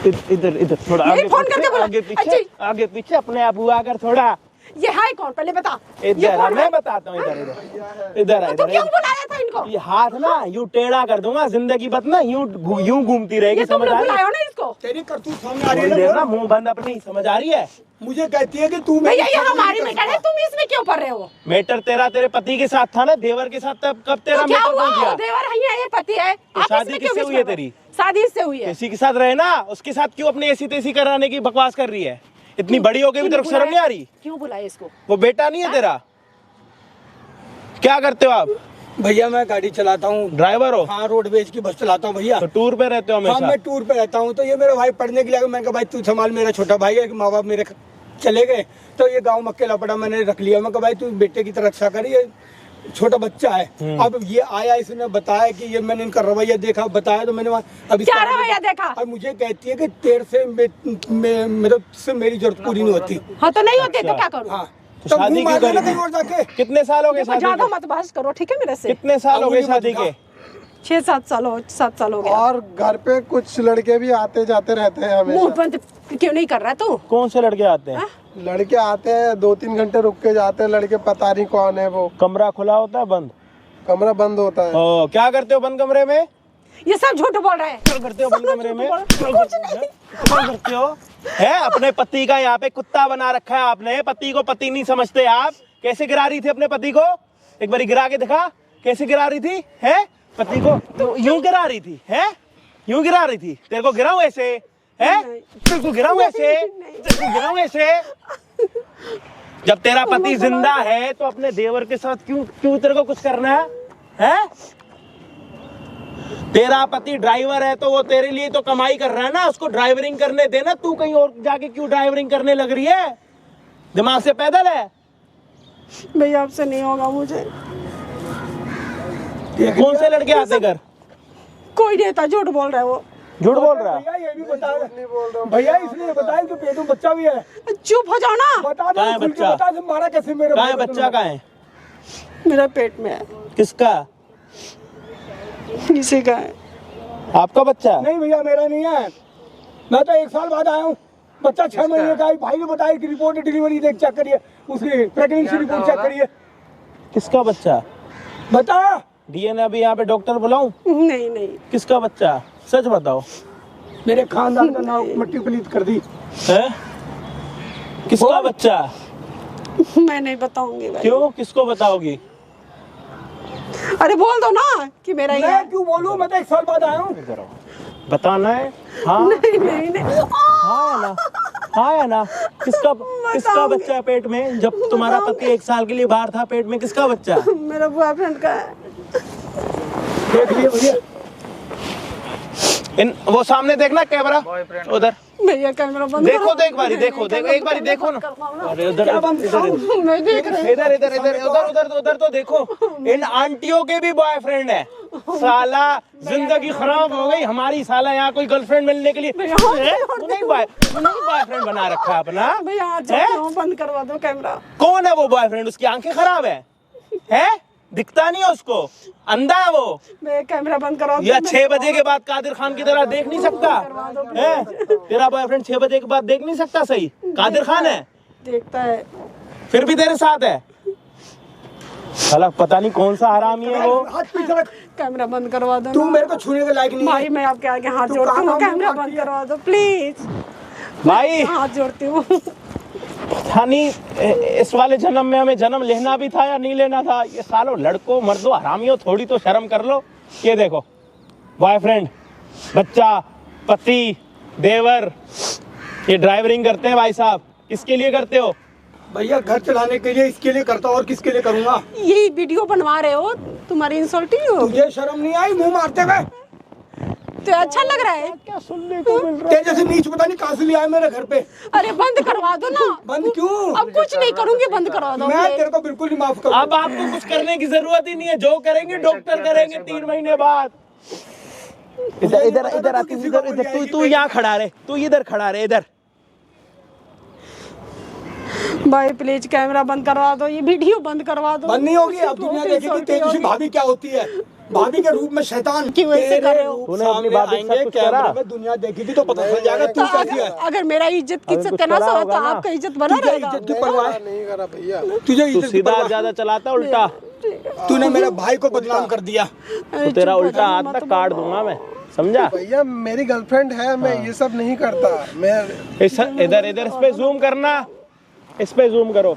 Speaker 1: इधर इधर थोड़ा
Speaker 2: यही
Speaker 1: आगे
Speaker 2: फोन करके
Speaker 1: पीछे,
Speaker 2: बोला।
Speaker 1: आगे पीछे,
Speaker 2: अच्छा।
Speaker 1: आगे पीछे अपने आप हुआ कर थोड़ा।
Speaker 2: ये है कौन, पहले बता। ये
Speaker 1: इधर आ,
Speaker 2: कौन है?
Speaker 1: मैं बताता हूँ, इधर इधर इधर आ,
Speaker 2: तो
Speaker 1: इधर
Speaker 2: क्यों
Speaker 1: आ।
Speaker 2: बुलाया था इनको?
Speaker 1: ये हाथ ना यूं टेढ़ा कर दूंगा, जिंदगी बत ना यूं घूमती रहेगी,
Speaker 2: ये तुम
Speaker 1: समझ
Speaker 2: लोग
Speaker 1: आ रही
Speaker 2: बुलाए
Speaker 1: है?
Speaker 2: हो ना इसको।
Speaker 4: तेरी करतूत सामने आ रही
Speaker 1: थोड़ी
Speaker 4: है
Speaker 1: देर
Speaker 4: ना।
Speaker 1: ना मुंह बंद अपनी, समझ आ रही है?
Speaker 4: मुझे कहती है कि तू
Speaker 2: भैया ये
Speaker 4: साथ
Speaker 2: हमारी
Speaker 4: नहीं कर
Speaker 2: मैटर है, तुम इसमें क्यों पढ़ रहे हो?
Speaker 1: मैटर तेरा तेरे पति के साथ था ना, देवर के साथ, तब कब तेरा
Speaker 2: तो क्या
Speaker 1: मैटर
Speaker 2: हुआ?
Speaker 1: बन गया?
Speaker 2: देवर है ये पति है। आप
Speaker 1: शादी
Speaker 2: इसमें
Speaker 1: किससे
Speaker 2: क्यों
Speaker 1: हुई है
Speaker 2: बीच में?
Speaker 1: तेरी?
Speaker 2: शादी इससे हुई है।
Speaker 1: किसी के साथ रहे ना, उसके साथ क्यों अपनी ऐसी तैसी कराने की बकवास कर रही है? इतनी बड़ी हो गई भी तेरे को शर्म नहीं आ रही?
Speaker 2: क्यों बुलाया इसको?
Speaker 1: वो बेटा नहीं है तेरा? क्या करते हो आप?
Speaker 4: भैया मैं गाड़ी चलाता हूँ।
Speaker 1: ड्राइवर हो?
Speaker 4: हाँ रोडवेज की बस चलाता हूँ भैया।
Speaker 1: तो टूर पे रहते हो
Speaker 4: हाँ
Speaker 1: हमेशा?
Speaker 4: मैं टूर पे रहता हूँ। तो ये मेरा भाई पढ़ने के लिए, मैंने कहा भाई तू संभाल, मेरा छोटा भाई है, माँ बाप मेरे चले गए तो ये गांव में अकेला पड़ा, मैंने रख लिया। मैं कहा भाई तू बेटे की तरह रक्षा कर, ये छोटा बच्चा है। अब ये आया, इसने बताया कि ये, मैंने इनका रवैया देखा, बताया तो मैंने अब
Speaker 2: क्या रवैया देखा?
Speaker 4: और मुझे कहती है कि तेरे से मतलब से मेरी जरूरत पूरी नहीं होती।
Speaker 2: हाँ तो नहीं होती तो क्या करूँ?
Speaker 4: हाँ
Speaker 1: तो
Speaker 4: तो
Speaker 1: शादी
Speaker 4: मुंह
Speaker 1: क्यों
Speaker 4: मार
Speaker 1: करी
Speaker 4: देना
Speaker 1: थी?
Speaker 4: कहीं और जाके।
Speaker 1: कितने साल हो गए शादी
Speaker 2: ज्यादा
Speaker 1: के?
Speaker 2: मत बहस करो, ठीक है मेरे से।
Speaker 1: कितने साल हो गए
Speaker 4: अंगुली मत
Speaker 1: शादी के?
Speaker 4: दिखा।
Speaker 2: 6-7 साल हो, 7 साल हो गया।
Speaker 3: और घर पे कुछ लड़के भी आते जाते रहते हैं
Speaker 2: मुंह
Speaker 3: हमेशा।
Speaker 2: बंद क्यों नहीं कर रहा तू?
Speaker 1: कौन से लड़के आते हैं?
Speaker 3: लड़के आते हैं 2-3 घंटे रुक के जाते हैं, लड़के पता नहीं कौन है वो।
Speaker 1: कमरा खुला होता है बंद?
Speaker 3: कमरा बंद होता है।
Speaker 1: ओ, क्या करते हो बंद कमरे में?
Speaker 2: ये सब झूठ बोल रहे हैं।
Speaker 1: क्या करते हो बंद कमरे में? क्या करते हो? है अपने पति का यहाँ पे कुत्ता बना रखा है आपने, पति को पति नहीं समझते आप। कैसे गिरा रही थी अपने पति को? एक बार गिरा के दिखा, कैसे गिरा रही थी? है पति को तो यूं गिरा रही थी? है यूं गिरा रही थी? तेरे को गिराऊं ऐसे? है तेरे को गिराऊं ऐसे? तेरे को गिराऊं ऐसे? जब तेरा पति जिंदा है तो अपने देवर के साथ क्यों क्यों तेरे को कुछ करना है? हैं? तेरा पति ड्राइवर है तो वो तेरे लिए तो कमाई कर रहा है ना, उसको ड्राइवरिंग करने देना। तू कहीं और जाके क्यों ड्राइवरिंग करने लग रही है? दिमाग से पैदल है?
Speaker 2: भैया आपसे नहीं होगा मुझे।
Speaker 1: कौन से लड़के आते घर?
Speaker 2: कोई नहीं था, झूठ बोल रहा है वो।
Speaker 1: झूठ बोल रहा है?
Speaker 4: भैया ये भी बता भैया, इसलिए बताया कि पेट में बच्चा भी है।
Speaker 2: चुप हो जाओ ना।
Speaker 4: बता
Speaker 1: कहाँ है
Speaker 4: दो, खुल के
Speaker 1: बच्चा?
Speaker 4: बता दे, मारा कैसे मेरे
Speaker 1: कहाँ है
Speaker 4: भाई को
Speaker 1: बच्चा? कहाँ है?
Speaker 2: मेरा पेट में है।
Speaker 1: किसका?
Speaker 2: किसी का है।
Speaker 1: आपका बच्चा?
Speaker 4: नहीं भैया, मेरा नहीं है। मैं तो 1 साल बाद आया हूँ। बच्चा 6 महीने का है। भाई ने बताया कि रिपोर्ट डिलीवरी देख चेक करिए, उसकी प्रेगनेंसी रिपोर्ट चेक करिए।
Speaker 1: किसका बच्चा?
Speaker 4: बता।
Speaker 1: डीएनए अभी यहाँ पे डॉक्टर बुलाऊं?
Speaker 2: नहीं नहीं,
Speaker 1: किसका बच्चा? सच बताओ।
Speaker 4: मेरे खानदान का नाम मट्टी पलीत कर दी
Speaker 1: है? किसका बच्चा?
Speaker 2: मैं नहीं बताऊंगी भाई।
Speaker 1: क्यों? किसको बताओगी?
Speaker 2: अरे बोल दो ना कि मेरा ही है।
Speaker 4: मैं क्यों बोलूं? मैं तो 1 साल बाद आया हूँ।
Speaker 1: बताना है? हाँ
Speaker 2: नहीं नहीं नहीं।
Speaker 1: हाँ या ना? हाँ या ना? किसका बच्चा है पेट में? जब तुम्हारा पति 1 साल के लिए बाहर था, पेट में किसका बच्चा?
Speaker 2: मेरा बॉयफ्रेंड का है।
Speaker 4: देख लिए भैया।
Speaker 1: वो सामने देखना कैमरा, उधर
Speaker 2: भैया कैमरा बंद
Speaker 1: देखो,
Speaker 2: करो।
Speaker 1: तो एक बारी देखो, एक बारी देखो ना। अरे उधर
Speaker 2: मैं देख रही
Speaker 1: उधर तो देखो। इन आंटियों के भी बॉयफ्रेंड है। साला जिंदगी खराब हो गई हमारी। साला यहाँ कोई गर्लफ्रेंड मिलने के लिए नहीं बॉयफ्रेंड बना रखा है अपना।
Speaker 2: भैया आज बंद करवा दो कैमरा।
Speaker 1: कौन है वो बॉयफ्रेंड? उसकी आंखें खराब है? दिखता नहीं है उसको? अंधा है वो?
Speaker 2: मैं कैमरा बंद करवा दो।
Speaker 1: या 6 बजे के बाद कादिर खान की तरह देख नहीं सकता है? तेरा बॉयफ्रेंड 6 बजे के बाद देख नहीं सकता? सही कादिर खान है,
Speaker 2: देखता है।
Speaker 1: फिर भी तेरे साथ है। साला पता नहीं कौन सा हरामी है वो।
Speaker 4: हाथ पीछे रख।
Speaker 2: कैमरा बंद करवा दो
Speaker 4: तू
Speaker 2: ना।
Speaker 4: मेरे को छूने के लायक नहीं
Speaker 2: भाई
Speaker 4: है।
Speaker 2: मैं आपके आगे हाथ
Speaker 4: तू
Speaker 2: जोड़ती हूँ,
Speaker 4: कहाँ
Speaker 2: कैमरा
Speaker 4: मुंह
Speaker 2: बंद
Speaker 4: मारती है?
Speaker 2: करवा दो प्लीज।
Speaker 1: भाई
Speaker 2: हाथ जोड़ती हूँ।
Speaker 1: पता नहीं इस वाले जन्म में हमें जन्म लेना भी था या नहीं लेना था। ये सालों लड़कों मर्दों हरामियों, थोड़ी तो शर्म कर लो। ये देखो बॉयफ्रेंड, बच्चा, पति, देवर, ये ड्राइवरिंग करते हैं भाई साहब। किसके लिए करते हो?
Speaker 4: भैया घर चलाने के लिए, इसके लिए करता हूँ और किसके लिए करूँगा?
Speaker 2: ये वीडियो बनवा रहे हो, तुम्हारी इंसल्टिंग हो।
Speaker 4: तुझे शर्म नहीं आई मुंह मारते हुए?
Speaker 2: तो अच्छा लग रहा है।
Speaker 1: क्या सुनने को मिल रहा
Speaker 4: तेरे जैसे नीच पता नहीं कहाँ से ले आए मेरे घर पे।
Speaker 2: अरे बंद करवा दो ना।
Speaker 4: बंद क्यों?
Speaker 2: अब कुछ नहीं करूंगी, बंद करवा दो।
Speaker 4: मैं तेरे को बिल्कुल नहीं माफ
Speaker 1: है?
Speaker 4: करूँगा।
Speaker 1: अब आपको कुछ करने की जरूरत ही नहीं है। जो करेंगे डॉक्टर करेंगे 3 महीने बाद। इधर आती, इधर तू यहाँ खड़ा रहे, तू इधर खड़ा रहे, इधर।
Speaker 2: भाई प्लीज कैमरा बंद करवा दो, ये वीडियो बंद करवा दो।
Speaker 4: बंद नहीं होगी। अब दुनिया देखेगी तेरी जैसी भाभी क्या होती है। भाभी के रूप में शैतान।
Speaker 2: क्यों ऐसे कर रहे हो?
Speaker 1: तूने अपनी भाभी के साथ कुछ करा?
Speaker 4: कैमरे में दुनिया देखेगी तो पता चल जाएगा तू
Speaker 2: तो
Speaker 4: कैसी है।
Speaker 2: अगर मेरा इज्जत की सत्यानाश हो तो आपका इज्जत बना
Speaker 4: तुझे
Speaker 2: रहेगा।
Speaker 4: इज्जत की परवाह नहीं करा भैया। तुझे
Speaker 1: तू
Speaker 4: इज्जत की
Speaker 1: सीधा
Speaker 4: परवाह।
Speaker 1: ज्यादा चलाता उल्टा,
Speaker 4: तूने मेरे भाई को बदनाम कर दिया।
Speaker 1: तो तेरा उल्टा हाथ ना काट दूंगा मैं, समझा?
Speaker 3: भैया मेरी गर्लफ्रेंड है, मैं ये सब नहीं करता। मैं
Speaker 1: इधर इस पे जूम करना, इस पे जूम करो।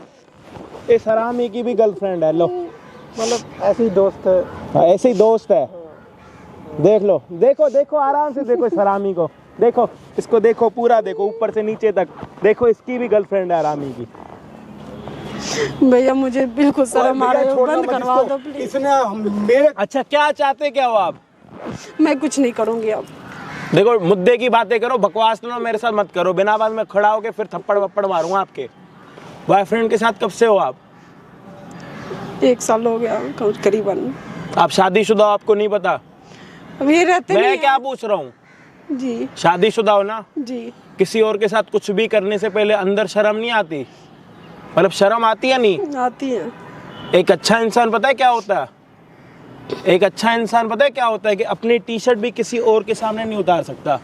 Speaker 1: इस हरामी की भी गर्लफ्रेंड है। लो
Speaker 3: मतलब ऐसे ही दोस्त है।
Speaker 1: हाँ, ऐसे ही दोस्त है। देख लो, देखो आराम से देखो इस हरामी को। देखो इसको, देखो पूरा देखो ऊपर से नीचे तक। देखो इसकी भी गर्लफ्रेंड है हरामी की।
Speaker 2: भैया मुझे बिल्कुल शर्म आ रही है,
Speaker 4: छोड़ना
Speaker 2: बंद
Speaker 4: मत
Speaker 2: करवा
Speaker 4: इसको।
Speaker 2: दो प्लीज।
Speaker 4: इसने मेरे
Speaker 1: अच्छा क्या चाहते क्या हो आप?
Speaker 2: मैं कुछ नहीं करूंगी अब।
Speaker 1: देखो मुद्दे की बातें करो, बकवास ना मेरे साथ मत करो। बिना बात में खड़ा होके फिर थप्पड़ वप्पड़ मारूंगा आपके। बॉयफ्रेंड के साथ कब से हो आप?
Speaker 2: 1 साल हो गया करीबन।
Speaker 1: आप शादीशुदा हो, आपको नहीं पता?
Speaker 2: अब ये रहते नहीं
Speaker 1: मैं
Speaker 2: हैं।
Speaker 1: क्या पूछ रहा हूँ?
Speaker 2: जी
Speaker 1: शादीशुदा हो ना?
Speaker 2: जी।
Speaker 1: किसी और के साथ कुछ भी करने से पहले अंदर शर्म नहीं आती? मतलब शर्म आती है नहीं?
Speaker 2: आती है।
Speaker 1: एक अच्छा इंसान पता है क्या होता है? एक अच्छा इंसान पता है क्या होता है? कि अपनी टी शर्ट भी किसी और के सामने नहीं उतार सकता।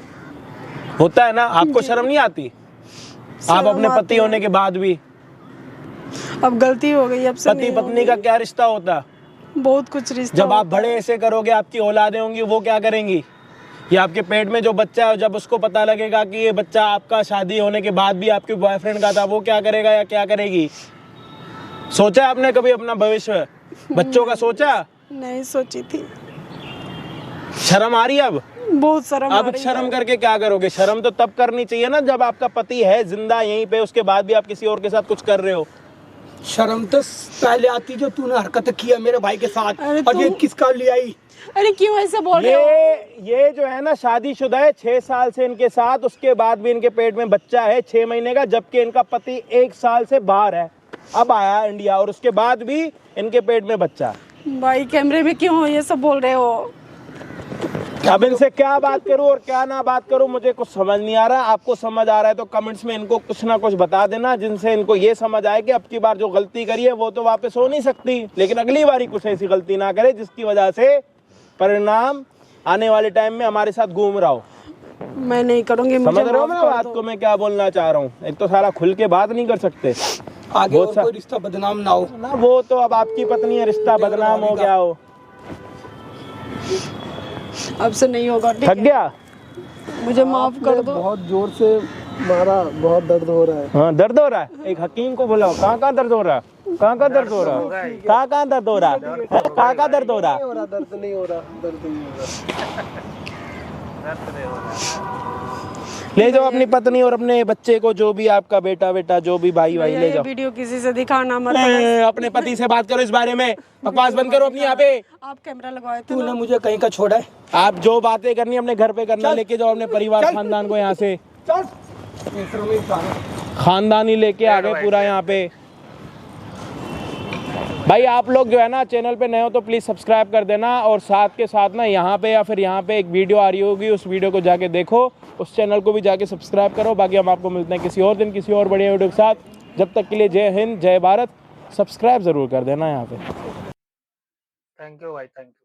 Speaker 1: होता है ना? आपको शर्म नहीं आती? आप अपने
Speaker 2: आती
Speaker 1: पति
Speaker 2: है।
Speaker 1: होने के बाद भी?
Speaker 2: अब गलती हो गई, अब से
Speaker 1: पति
Speaker 2: नहीं
Speaker 1: पत्नी
Speaker 2: होगी।
Speaker 1: का क्या रिश्ता होता है?
Speaker 2: बहुत कुछ रिश्ता
Speaker 1: जब आप
Speaker 2: होता है।
Speaker 1: बड़े ऐसे करोगे, आपकी औलादें होंगी, वो क्या करेंगी? ये आपके पेट में जो बच्चा है, जब उसको पता लगेगा कि ये बच्चा आपका शादी होने के बाद भी आपके बॉयफ्रेंड का था, वो क्या करेगा या क्या करेगी? सोचा आपने कभी अपना भविष्य बच्चों का सोचा?
Speaker 2: नहीं सोची थी।
Speaker 1: शर्म आ रही है अब?
Speaker 2: बहुत शर्म आ
Speaker 1: अब
Speaker 2: रही
Speaker 1: शर्म
Speaker 2: है।
Speaker 1: करके क्या करोगे? शर्म तो तब करनी चाहिए ना जब आपका पति है जिंदा यहीं पे, उसके बाद भी आप किसी और के साथ कुछ कर रहे हो।
Speaker 4: शर्म तो पहले आती जो तूने हरकत की है मेरे भाई के साथ।
Speaker 2: अरे
Speaker 4: और ये
Speaker 2: तू-
Speaker 4: किसका ले आई?
Speaker 2: अरे क्यों ऐसे बोल रहे हो?
Speaker 1: ये जो है ना शादीशुदा है 6 साल से इनके साथ, उसके बाद भी इनके पेट में बच्चा है 6 महीने का, जबकि इनका पति 1 साल से बाहर है, अब आया इंडिया, और उसके बाद भी इनके पेट में बच्चा है।
Speaker 2: भाई कैमरे में क्यों ये सब बोल रहे हो?
Speaker 1: अब इनसे क्या बात करूं और क्या ना बात करूं, मुझे कुछ समझ नहीं आ रहा। आपको समझ आ रहा है तो कमेंट्स में इनको कुछ ना कुछ बता देना, जिनसे इनको ये समझ आए कि अब की बार जो गलती करी है वो तो वापस हो नहीं सकती, लेकिन अगली बारी कुछ ऐसी गलती ना करे जिसकी वजह से परिणाम आने वाले टाइम में हमारे साथ घूम रहा हो।
Speaker 2: मैं नहीं करूंगी, मुझे
Speaker 1: समझ रहे हो
Speaker 2: माफ
Speaker 1: मेरा
Speaker 2: कर
Speaker 1: बात
Speaker 2: दो।
Speaker 1: को मैं क्या बोलना चाह रहा हूँ? एक तो सारा खुल के बात नहीं कर सकते
Speaker 4: आगे
Speaker 1: बहुत
Speaker 4: और
Speaker 1: सा-
Speaker 4: कोई रिश्ता बदनाम ना हो।
Speaker 1: ना, वो तो अब आपकी पत्नी है, रिश्ता बदनाम हो गया हो।
Speaker 2: अब से नहीं होगा, ठीक
Speaker 1: थक
Speaker 2: है?
Speaker 1: गया?
Speaker 2: मुझे माफ कर दो।
Speaker 3: बहुत जोर से मारा, बहुत दर्द हो रहा है।
Speaker 1: हाँ दर्द हो रहा है, एक हकीम को बुलाओ। कहाँ दर्द हो रहा है? कहाँ दर्द हो रहा है? कहाँ दर्द हो रहा है? कहाँ दर्द हो रहा है?
Speaker 3: दर्द नहीं हो रहा, दर्द नहीं हो रहा।
Speaker 1: ले जाओ अपनी पत्नी और अपने बच्चे को, जो भी आपका बेटा जो भी भाई ले
Speaker 2: ये
Speaker 1: जाओ।
Speaker 2: वीडियो किसी से दिखाना मत।
Speaker 1: अपने पति से बात करो इस बारे में, बकवास बंद करो अपनी यहाँ पे।
Speaker 2: आप कैमरा लगवाए थे
Speaker 4: तूने
Speaker 2: ना?
Speaker 4: मुझे कहीं का छोड़ा है?
Speaker 1: आप जो बातें करनी है अपने घर पे करना, लेके जाओ अपने परिवार खानदान को यहाँ से।
Speaker 4: चल तीसरा में जाना।
Speaker 1: खानदानी लेके आ गए पूरा यहाँ पे। भाई आप लोग जो है ना चैनल पे नए हो तो प्लीज़ सब्सक्राइब कर देना, और साथ के साथ ना यहाँ पे या फिर यहाँ पे एक वीडियो आ रही होगी, उस वीडियो को जाके देखो, उस चैनल को भी जाके सब्सक्राइब करो। बाकी हम आपको मिलते हैं किसी और दिन किसी और बढ़िया वीडियो के साथ। जब तक के लिए जय हिंद जय भारत। सब्सक्राइब ज़रूर कर देना यहाँ पे।
Speaker 5: थैंक यू भाई, थैंक यू।